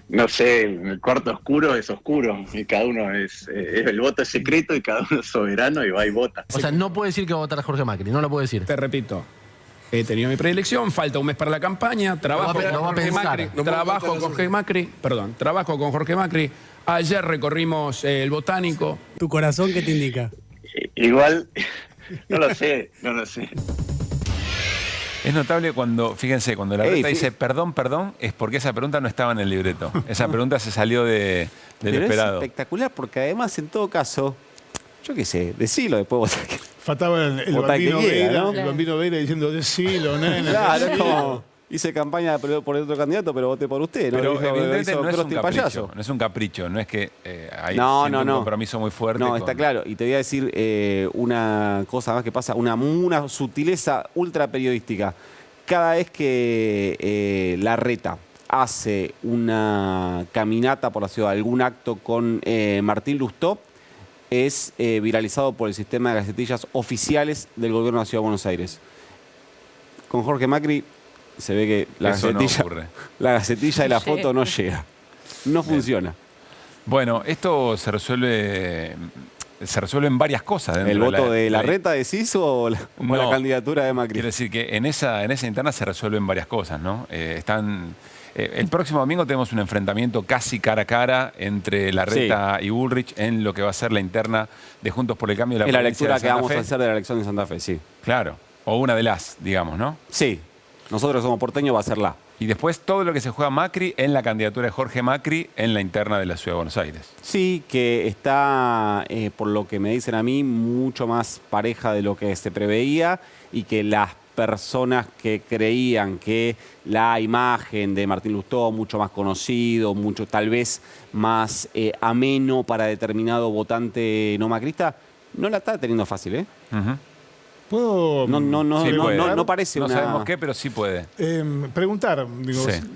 No sé, el cuarto oscuro es oscuro y cada uno el voto es secreto y cada uno es soberano y va y vota. O sea, no puede decir que va a votar a Jorge Macri, no lo puede decir. Te repito, he tenido mi predilección, falta un mes para la campaña, trabajo con Jorge Macri. Ayer recorrimos el Botánico. ¿Tu corazón qué te indica? Igual, no lo sé. Es notable cuando, fíjense, cuando Larreta dice perdón, es porque esa pregunta no estaba en el libreto. Esa pregunta se salió del esperado. Es espectacular porque además, en todo caso, yo qué sé, decilo después vos. Faltaba el Bambino Veira diciendo decilo, nene. Claro, es como... Hice campaña por el otro candidato, pero voté por usted. Pero dijo, evidentemente no es un capricho, payaso. No es un capricho, no es que hay un compromiso muy fuerte. No, está claro. Y te voy a decir una cosa más que pasa, una sutileza ultra periodística. Cada vez que Larreta hace una caminata por la ciudad, algún acto con Martín Lustó, es viralizado por el sistema de gacetillas oficiales del gobierno de la Ciudad de Buenos Aires. Con Jorge Macri se ve que la gacetilla de la foto no llega. No funciona. Bueno, esto se resuelve en varias cosas. ¿El voto de Larreta decís o la candidatura de Macri? Quiero decir que en esa interna se resuelven varias cosas, ¿no? El próximo domingo tenemos un enfrentamiento casi cara a cara entre Larreta y Bullrich en lo que va a ser la interna de Juntos por el Cambio de la provincia de Santa Fe. Es la lectura que vamos a hacer de la elección de Santa Fe, sí. Claro. O una de las, digamos, ¿no? Sí. Nosotros somos porteños, va a ser la. Y después todo lo que se juega Macri en la candidatura de Jorge Macri en la interna de la Ciudad de Buenos Aires. Sí, que está, por lo que me dicen a mí, mucho más pareja de lo que se preveía y que las personas que creían que la imagen de Martín Lustó, mucho más conocido, mucho tal vez más ameno para determinado votante no macrista, no la está teniendo fácil, ¿eh? ¿Puedo? No parece no una... No sabemos qué, pero sí puede. Preguntar,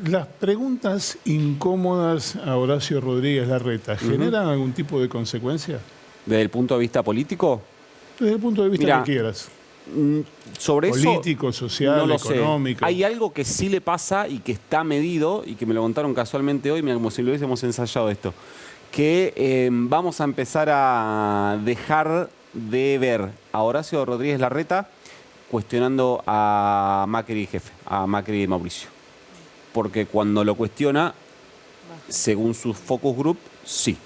las preguntas incómodas a Horacio Rodríguez Larreta, ¿generan algún tipo de consecuencia? ¿Desde el punto de vista político? Desde el punto de vista que quieras. Sobre político, eso, social, no lo económico. Sé. Hay algo que sí le pasa y que está medido y que me lo contaron casualmente hoy, como si lo hubiésemos ensayado esto, que vamos a empezar a dejar de ver a Horacio Rodríguez Larreta cuestionando a Macri jefe, a Macri Mauricio. Porque cuando lo cuestiona, según su focus group, sí.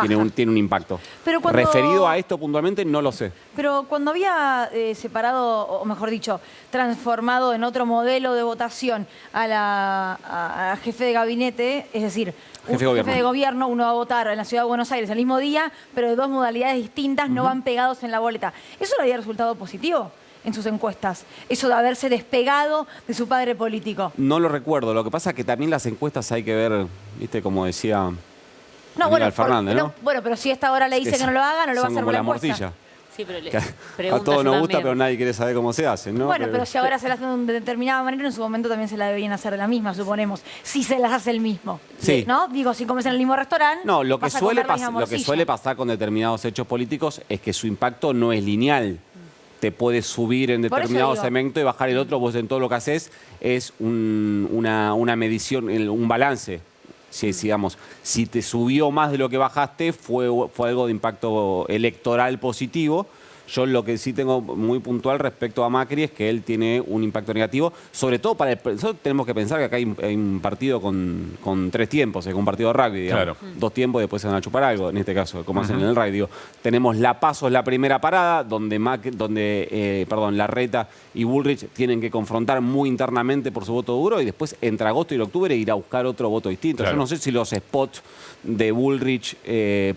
Tiene un impacto. Pero referido a esto puntualmente, no lo sé. Pero cuando había separado, o mejor dicho, transformado en otro modelo de votación a jefe de gabinete, es decir, jefe de gobierno, uno va a votar en la Ciudad de Buenos Aires el mismo día, pero de dos modalidades distintas, no van pegados en la boleta. ¿Eso le había resultado positivo en sus encuestas? Eso de haberse despegado de su padre político. No lo recuerdo. Lo que pasa es que también las encuestas hay que ver, viste, como decía... No, bueno, Fernández, ¿no? Bueno, pero si a esta hora le dice que no lo haga, no lo va a hacer por la morcilla. Sí, pero que a todos nos gusta, pero nadie quiere saber cómo se hace, ¿no? Bueno, pero si ahora se las hacen de determinada manera, en su momento también se la deberían hacer de la misma, suponemos. Si se las hace el mismo. Sí. ¿No? Digo, si comes en el mismo restaurante. No, lo que vas a comer la misma lo que morcilla. suele pasar con determinados hechos políticos es que su impacto no es lineal. Te puedes subir en Por eso determinado digo. segmento y bajar el otro. Vos en todo lo que haces es una medición, un balance. Si, digamos, si te subió más de lo que bajaste, fue algo de impacto electoral positivo. Yo lo que sí tengo muy puntual respecto a Macri es que él tiene un impacto negativo, sobre todo para nosotros tenemos que pensar que acá hay un partido con 3 tiempos, es un partido de rugby, digamos. Claro. 2 tiempos y después se van a chupar algo, en este caso, como hacen en el rugby. Digo, tenemos la PASO, es la primera parada, donde Larreta y Bullrich tienen que confrontar muy internamente por su voto duro y después entre agosto y octubre ir a buscar otro voto distinto. Claro. Yo no sé si los spots de Bullrich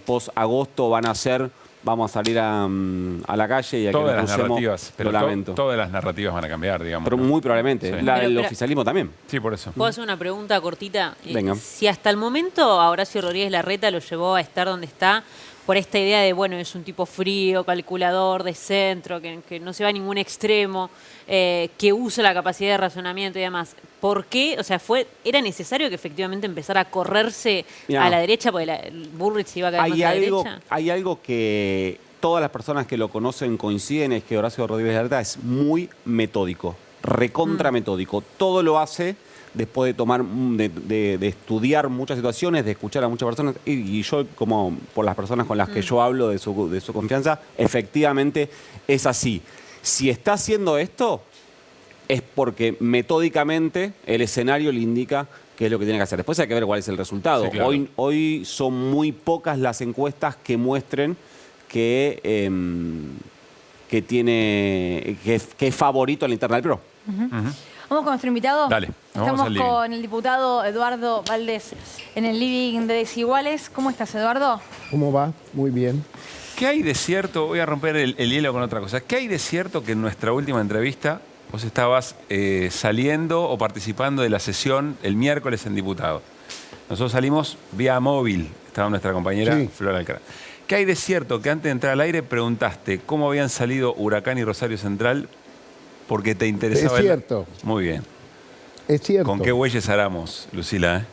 post-agosto van a ser... Vamos a salir a la calle y a todas que las nos crucemos, narrativas, pero lo lamento. todas las narrativas van a cambiar, digamos. Pero ¿no? muy probablemente. Sí. La del Pero- oficialismo también. Sí, por eso. ¿Puedo hacer una pregunta cortita? Venga. Si hasta el momento a Horacio Rodríguez Larreta lo llevó a estar donde está por esta idea de, bueno, es un tipo frío, calculador, de centro, que no se va a ningún extremo, que usa la capacidad de razonamiento y demás. ¿Por qué? O sea, ¿era necesario que efectivamente empezara a correrse Mirá. a la derecha? Porque Bullrich se iba a caer más a la derecha. Hay algo que todas las personas que lo conocen coinciden, es que Horacio Rodríguez Larreta es muy metódico, recontra metódico. Todo lo hace después de tomar, de estudiar muchas situaciones, de escuchar a muchas personas. Y yo, como por las personas con las que yo hablo de su confianza, efectivamente es así. Si está haciendo esto, es porque metódicamente el escenario le indica qué es lo que tiene que hacer. Después hay que ver cuál es el resultado. Sí, claro. Hoy son muy pocas las encuestas que muestren que es favorito a la interna del PRO. Vamos con nuestro invitado. Dale, vamos Estamos al living. con el diputado Eduardo Valdés en el living de Desiguales. ¿Cómo estás, Eduardo? ¿Cómo va? Muy bien. ¿Qué hay de cierto? Voy a romper el hielo con otra cosa. ¿Qué hay de cierto que en nuestra última entrevista vos estabas saliendo o participando de la sesión el miércoles en diputado? Nosotros salimos vía móvil. Estaba nuestra compañera Sí. Flor Alcaraz. ¿Qué hay de cierto que antes de entrar al aire preguntaste cómo habían salido Huracán y Rosario Central porque te interesaba? Es cierto. Muy bien. Es cierto. ¿Con qué bueyes aramos, Lucila?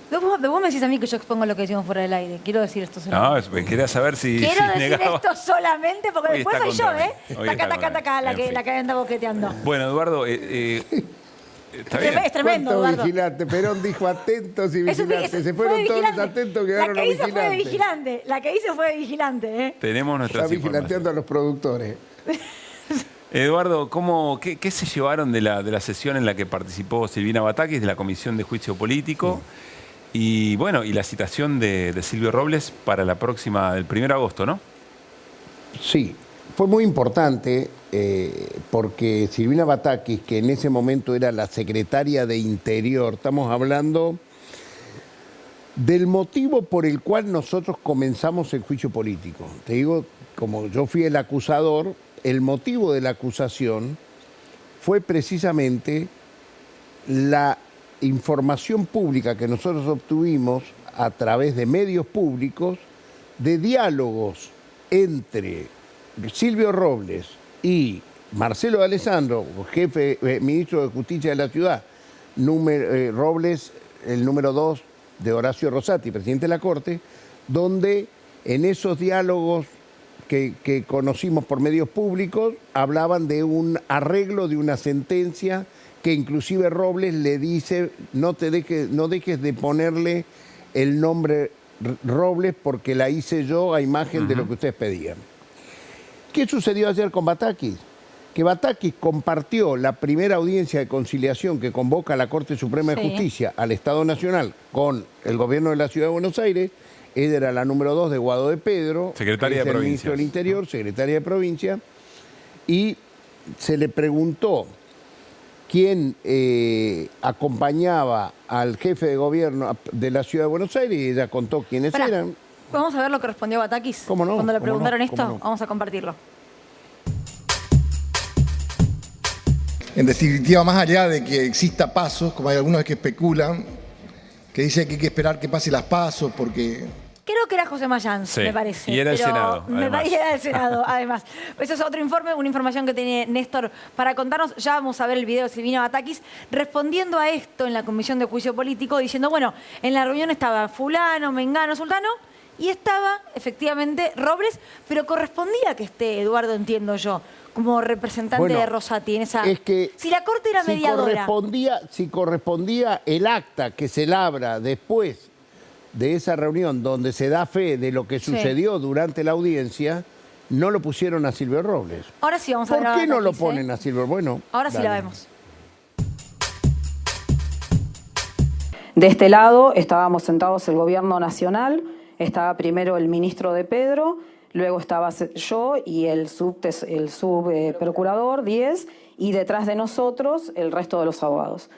Vos me decís a mí que yo expongo lo que decimos fuera del aire. Quiero decir esto solamente. No, quería saber si Quiero decir negaba. esto solamente porque Hoy después está soy yo, contra ¿eh? mí. Hoy Taca, está taca, contra taca, mí. En fin. la que anda boqueteando. Bueno, Eduardo, está bien. Es tremendo, ¿Cuánto Eduardo. vigilante? Perón dijo atentos y Eso- vigilantes. eso Se fue fueron todos los vigilante. atentos, La quedaron que los hice fue de vigilantes. vigilante. La que hice fue de vigilante, ¿eh? Tenemos Está nuestras vigilanteando a los productores. Eduardo, ¿qué se llevaron de la sesión en la que participó Silvina Batakis de la Comisión de Juicio Político? Y bueno, y la citación de Silvio Robles para la próxima, del 1 de agosto, ¿no? Sí, fue muy importante porque Silvina Batakis, que en ese momento era la secretaria de Interior, estamos hablando del motivo por el cual nosotros comenzamos el juicio político. Te digo, como yo fui el acusador, el motivo de la acusación fue precisamente la información pública que nosotros obtuvimos a través de medios públicos de diálogos entre Silvio Robles y Marcelo Alessandro, jefe, ministro de Justicia de la ciudad, Robles, el número 2 de Horacio Rosati, presidente de la Corte, donde en esos diálogos que conocimos por medios públicos hablaban de un arreglo de una sentencia que inclusive Robles le dice no dejes de ponerle el nombre Robles porque la hice yo a imagen de lo que ustedes pedían. ¿Qué sucedió ayer con Batakis? Que Batakis compartió la primera audiencia de conciliación que convoca la Corte Suprema de Justicia al Estado Nacional con el gobierno de la Ciudad de Buenos Aires. Ella era la número 2 de Guado de Pedro, Secretaria de el ministro del Interior, secretaria de provincia, y se le preguntó quién acompañaba al jefe de gobierno de la Ciudad de Buenos Aires y ella contó quiénes Pará. eran. Vamos a ver lo que respondió Batakis. ¿Cómo no? Cuando le ¿Cómo preguntaron no? esto, ¿Cómo no? vamos a compartirlo. En definitiva, más allá de que exista pasos, como hay algunos que especulan, que dicen que hay que esperar que pase las pasos porque... Creo que era José Mayans, Sí, me parece. y era el pero Senado, Me además. parece que era el Senado, además. Eso es otro informe, una información que tiene Néstor para contarnos. Ya vamos a ver el video de Silvina Batakis respondiendo a esto en la Comisión de Juicio Político, diciendo, bueno, en la reunión estaba fulano, mengano, sultano, y estaba efectivamente Robles, pero correspondía que esté Eduardo, entiendo yo, como representante Bueno, de Rosati en esa... es que si la Corte era mediadora... Si correspondía el acta que se labra después de esa reunión donde se da fe de lo que Sí. sucedió durante la audiencia, no lo pusieron a Silvio Robles. Ahora sí vamos a ver ¿Por a qué no lo Batakis, ponen a Silvio? Bueno, Ahora sí dale. la vemos. De este lado estábamos sentados el gobierno nacional, estaba primero el ministro de Pedro, luego estaba yo y el subprocurador 10 y detrás de nosotros el resto de los abogados.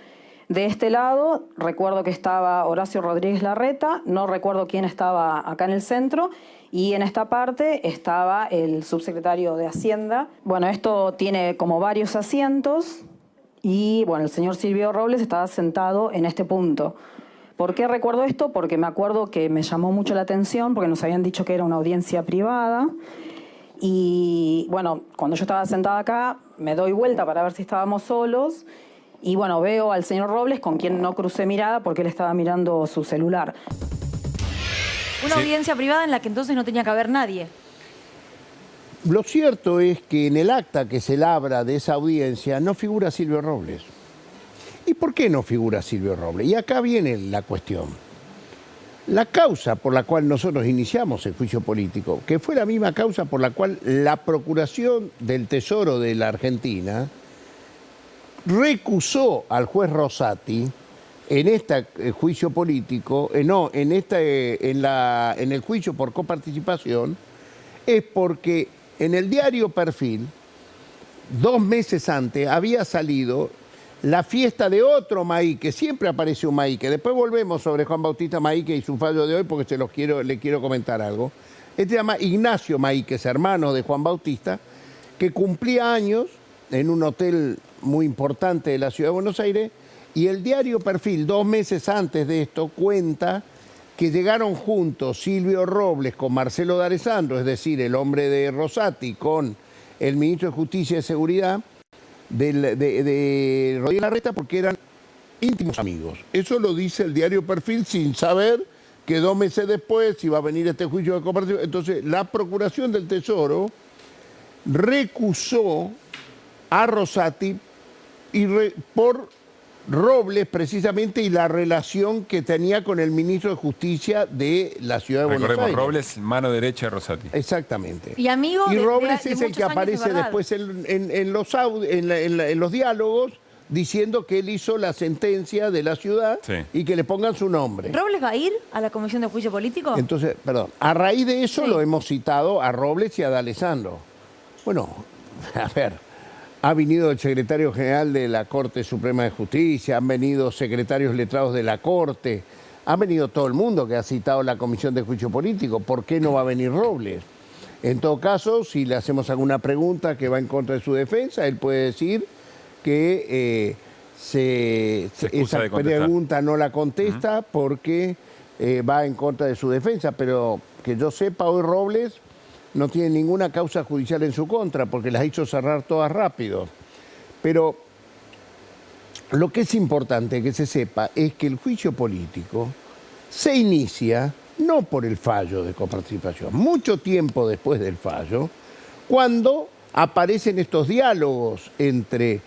De este lado recuerdo que estaba Horacio Rodríguez Larreta, no recuerdo quién estaba acá en el centro, y en esta parte estaba el subsecretario de Hacienda. Bueno, esto tiene como varios asientos. Y bueno, el señor Silvio Robles estaba sentado en este punto. ¿Por qué recuerdo esto? Porque me acuerdo que me llamó mucho la atención, porque nos habían dicho que era una audiencia privada. Y bueno, cuando yo estaba sentada acá, me doy vuelta para ver si estábamos solos. Y bueno, veo al señor Robles, con quien no crucé mirada porque él estaba mirando su celular. Una audiencia privada en la que entonces no tenía que haber nadie. Lo cierto es que en el acta que se labra de esa audiencia no figura Silvio Robles. ¿Y por qué no figura Silvio Robles? Y acá viene la cuestión. La causa por la cual nosotros iniciamos el juicio político, que fue la misma causa por la cual la Procuración del Tesoro de la Argentina recusó al juez Rosati en este juicio político, en el juicio por coparticipación, es porque en el diario Perfil, 2 meses antes, había salido la fiesta de otro Maíque. Siempre aparece un Maíque. Después volvemos sobre Juan Bautista Maíque y su fallo de hoy porque le quiero comentar algo. Este se llama Ignacio Maíquez, hermano de Juan Bautista, que cumplía años en un hotel muy importante de la ciudad de Buenos Aires, y el diario Perfil, 2 meses antes de esto, cuenta que llegaron juntos Silvio Robles con Marcelo D'Alessandro, es decir, el hombre de Rosati, con el ministro de Justicia y Seguridad de Rodríguez Larreta, porque eran íntimos amigos. Eso lo dice el diario Perfil sin saber que 2 meses después iba a venir este juicio de coparticipación. Entonces, la Procuración del Tesoro recusó a Rosati por Robles precisamente y la relación que tenía con el ministro de Justicia de la ciudad de Buenos Aires. Robles, mano derecha de Rosati. Exactamente. Y amigo Y de Robles de es el muchos que años, aparece de verdad. después en los diálogos diciendo que él hizo la sentencia de la ciudad y que le pongan su nombre. ¿Robles va a ir a la Comisión de Juicio Político? Entonces, perdón, a raíz de eso lo hemos citado a Robles y a D'Alessandro. Bueno, a ver, ha venido el secretario general de la Corte Suprema de Justicia, han venido secretarios letrados de la Corte, ha venido todo el mundo que ha citado la Comisión de Juicio Político. ¿Por qué no va a venir Robles? En todo caso, si le hacemos alguna pregunta que va en contra de su defensa, él puede decir que esa pregunta no la contesta porque va en contra de su defensa, pero que yo sepa, hoy Robles no tiene ninguna causa judicial en su contra porque las hizo cerrar todas rápido. Pero lo que es importante que se sepa es que el juicio político se inicia no por el fallo de coparticipación, mucho tiempo después del fallo, cuando aparecen estos diálogos entre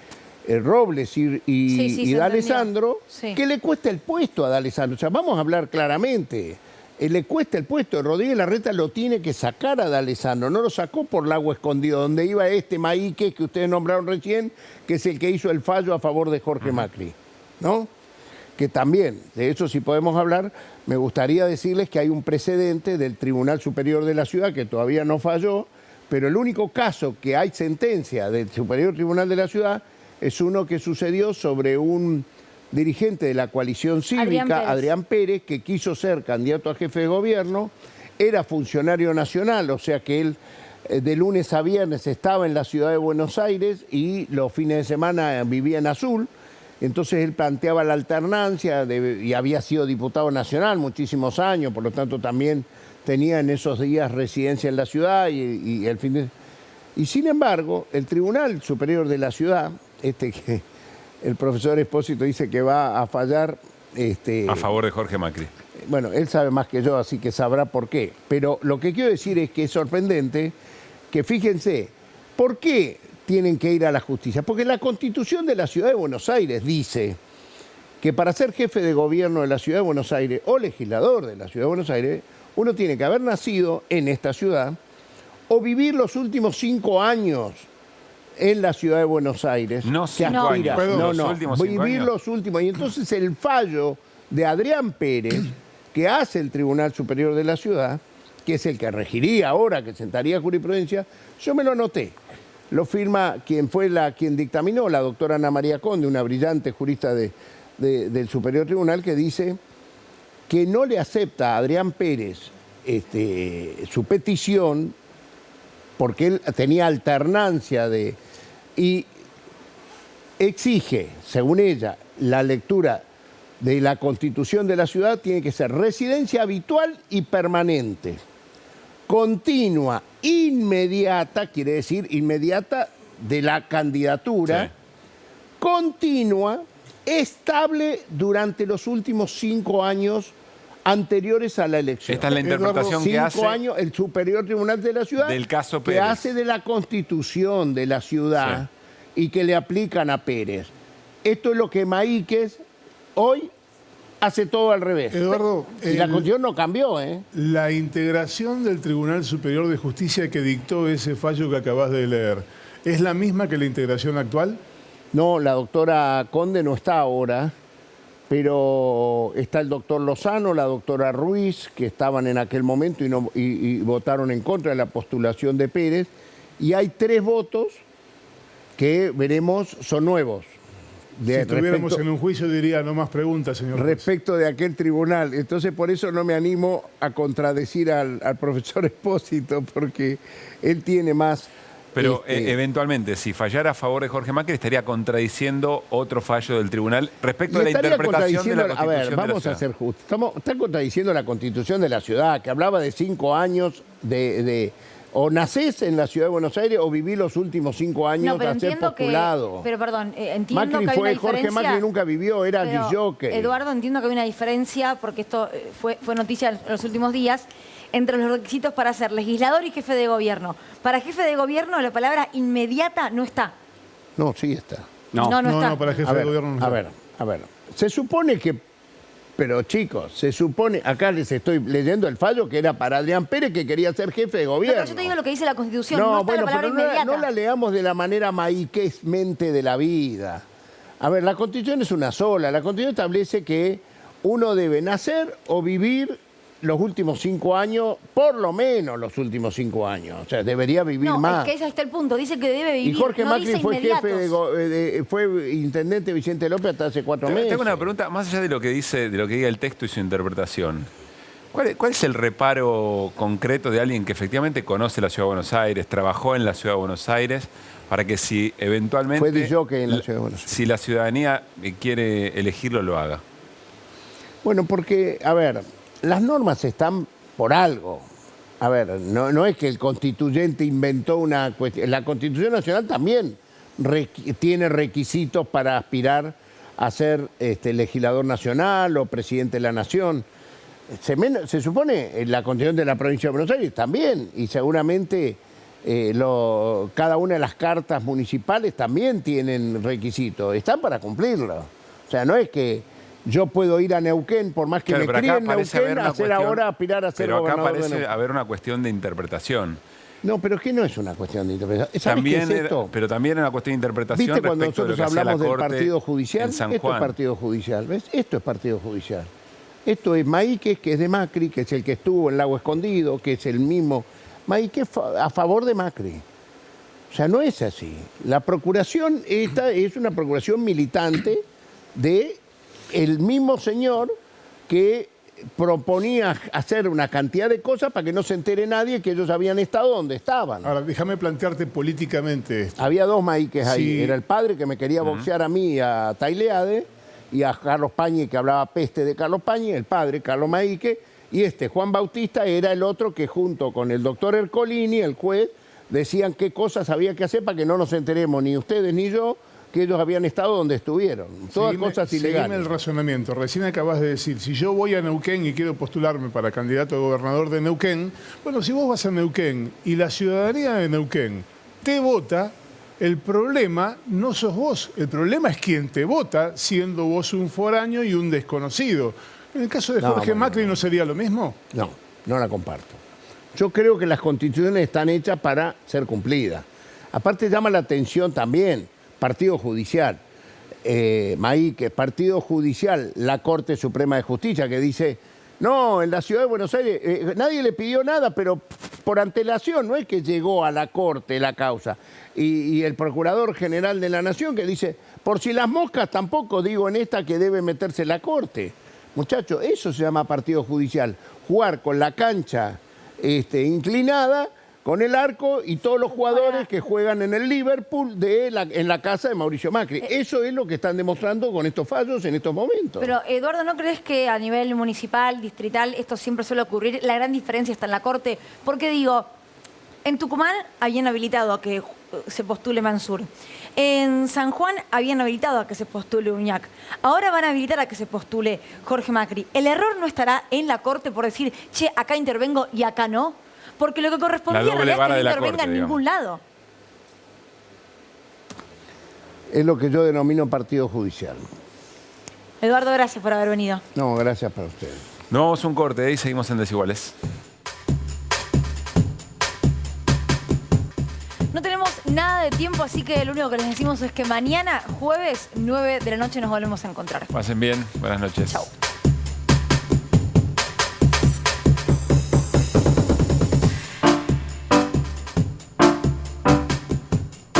Robles y D'Alessandro, que le cuesta el puesto a D'Alessandro. O sea, vamos a hablar claramente. Le cuesta el puesto. Rodríguez Larreta lo tiene que sacar a D'Alessandro. No lo sacó por el agua escondido, donde iba este Maíquez que ustedes nombraron recién, que es el que hizo el fallo a favor de Jorge Macri, ¿no? Que también, de eso sí podemos hablar, me gustaría decirles que hay un precedente del Tribunal Superior de la Ciudad que todavía no falló, pero el único caso que hay sentencia del Superior Tribunal de la Ciudad es uno que sucedió sobre un dirigente de la coalición cívica, Adrián Pérez, que quiso ser candidato a jefe de gobierno, era funcionario nacional, o sea que él de lunes a viernes estaba en la ciudad de Buenos Aires y los fines de semana vivía en Azul. Entonces él planteaba la alternancia y había sido diputado nacional muchísimos años, por lo tanto también tenía en esos días residencia en la ciudad y el fin de... Y sin embargo, el Tribunal Superior de la Ciudad, que el profesor Espósito dice que va a fallar... a favor de Jorge Macri. Bueno, él sabe más que yo, así que sabrá por qué. Pero lo que quiero decir es que es sorprendente que, fíjense, ¿por qué tienen que ir a la justicia? Porque la Constitución de la Ciudad de Buenos Aires dice que para ser jefe de gobierno de la Ciudad de Buenos Aires o legislador de la Ciudad de Buenos Aires, uno tiene que haber nacido en esta ciudad o vivir los últimos 5 años en la Ciudad de Buenos Aires. No 5 años. No, los últimos 5 vivir años. los últimos. Y entonces el fallo de Adrián Pérez, que hace el Tribunal Superior de la Ciudad, que es el que regiría ahora, que sentaría jurisprudencia, yo me lo anoté. Lo firma quien dictaminó, la doctora Ana María Conde, una brillante jurista del Superior Tribunal, que dice que no le acepta a Adrián Pérez su petición porque él tenía alternancia y exige, según ella, la lectura de la Constitución de la ciudad tiene que ser residencia habitual y permanente, continua, inmediata, quiere decir inmediata de la candidatura, sí, continua, estable durante los últimos 5 años anteriores a la elección. Esta es la interpretación que hace 5 años el Superior Tribunal de la Ciudad, del caso Pérez, que hace de la Constitución de la ciudad, sí, y que le aplican a Pérez. Esto es lo que Maíquez hoy hace todo al revés. Eduardo, y la Constitución no cambió, ¿eh? La integración del Tribunal Superior de Justicia que dictó ese fallo que acabas de leer, ¿es la misma que la integración actual? No, la doctora Conde no está ahora, pero está el doctor Lozano, la doctora Ruiz, que estaban en aquel momento y votaron en contra de la postulación de Pérez, y hay 3 votos que veremos son nuevos. Si estuviéramos en un juicio diría no más preguntas, señor juez. Respecto de aquel tribunal. Entonces por eso no me animo a contradecir al profesor Espósito, porque él tiene más... Pero eventualmente, si fallara a favor de Jorge Macri, estaría contradiciendo otro fallo del tribunal respecto de la interpretación de la Constitución. A ver, vamos a ser justos. Está contradiciendo la Constitución de la ciudad, que hablaba de 5 años o nacés en la Ciudad de Buenos Aires o vivís los últimos 5 años a ser postulado. Pero perdón, entiendo Macri que hay una Jorge diferencia. Macri nunca vivió, era disjockey. Eduardo, entiendo que hay una diferencia, porque esto fue noticia en los últimos días, entre los requisitos para ser legislador y jefe de gobierno. Para jefe de gobierno la palabra inmediata no está. No, sí está. No está. No, para jefe de gobierno no está. A ver. Se supone que... Pero chicos, se supone... Acá les estoy leyendo el fallo que era para Adrián Pérez, que quería ser jefe de gobierno. Pero yo te digo lo que dice la Constitución. No está la palabra inmediata. No la leamos de la manera maíquezmente de la vida. A ver, la Constitución es una sola. La Constitución establece que uno debe nacer o vivir los últimos 5 años, por lo menos los últimos 5 años. O sea, debería vivir más. No, es que ese está el punto. Dice que debe vivir. Y Jorge no Macri dice fue inmediatos. fue intendente Vicente López hasta hace 4 meses. Tengo una pregunta, más allá de lo que dice, de lo que diga el texto y su interpretación. ¿Cuál es el reparo concreto de alguien que efectivamente conoce la Ciudad de Buenos Aires, trabajó en la Ciudad de Buenos Aires, para que si eventualmente... Fue disjockey en la Ciudad de Buenos Aires. Si la ciudadanía quiere elegirlo, lo haga? Bueno, porque, a ver, las normas están por algo. A ver, no es que el constituyente inventó una cuestión. La Constitución Nacional también tiene requisitos para aspirar a ser legislador nacional o presidente de la nación. Se supone en la Constitución de la Provincia de Buenos Aires también, y seguramente cada una de las cartas municipales también tienen requisitos. Están para cumplirlo. O sea, no es que yo puedo ir a Neuquén, por más que me críe en Neuquén, aspirar a ser gobernador de Neuquén. Pero acá parece haber una cuestión de interpretación. No, pero es que no es una cuestión de interpretación. ¿Sabes también qué es esto? Pero también es una cuestión de interpretación. ¿Viste cuando nosotros hablamos del partido judicial? Esto es partido judicial, ¿ves? Esto es partido judicial. Esto es Maíquez, que es de Macri, que es el que estuvo en Lago Escondido, que es el mismo. Maíquez a favor de Macri. O sea, no es así. La procuración esta es una procuración militante de el mismo señor que proponía hacer una cantidad de cosas para que no se entere nadie que ellos habían estado donde estaban. Ahora, déjame plantearte políticamente esto. Había dos Maíques ahí. Sí. Era el padre que me quería boxear a mí y a Taileade, y a Carlos Pañi, que hablaba peste de Carlos Pañi, el padre, Carlos Maíque, y Juan Bautista, era el otro que junto con el doctor Ercolini, el juez, decían qué cosas había que hacer para que no nos enteremos, ni ustedes ni yo, que ellos habían estado donde estuvieron. Todas cosas ilegales. Seguime el razonamiento. Recién acabas de decir, si yo voy a Neuquén y quiero postularme para candidato a gobernador de Neuquén, bueno, si vos vas a Neuquén y la ciudadanía de Neuquén te vota, el problema no sos vos, el problema es quien te vota, siendo vos un foráneo y un desconocido. En el caso de Jorge Macri, ¿no sería lo mismo? No, no la comparto. Yo creo que las constituciones están hechas para ser cumplidas. Aparte llama la atención también, Partido Judicial, Maíque, Partido Judicial, la Corte Suprema de Justicia, que dice, no, en la Ciudad de Buenos Aires nadie le pidió nada, pero por antelación, no es que llegó a la Corte la causa. Y el Procurador General de la Nación que dice, por si las moscas tampoco digo en esta que debe meterse la Corte. Muchachos, eso se llama partido judicial. Jugar con la cancha inclinada, con el arco y todos los jugadores que juegan en el Liverpool en la casa de Mauricio Macri. Eso es lo que están demostrando con estos fallos en estos momentos. Pero, Eduardo, ¿no crees que a nivel municipal, distrital, esto siempre suele ocurrir? La gran diferencia está en la Corte. Porque digo, en Tucumán habían habilitado a que se postule Mansur. En San Juan habían habilitado a que se postule Uñac. Ahora van a habilitar a que se postule Jorge Macri. ¿El error no estará en la Corte por decir, che, acá intervengo y acá no? Porque lo que correspondía es que no intervenga en ningún lado. Es lo que yo denomino partido judicial. Eduardo, gracias por haber venido. No, gracias para ustedes. Nos vamos a un corte y seguimos en Desiguales. No tenemos nada de tiempo, así que lo único que les decimos es que mañana, jueves, 9 de la noche, nos volvemos a encontrar. Pasen bien. Buenas noches. Chau.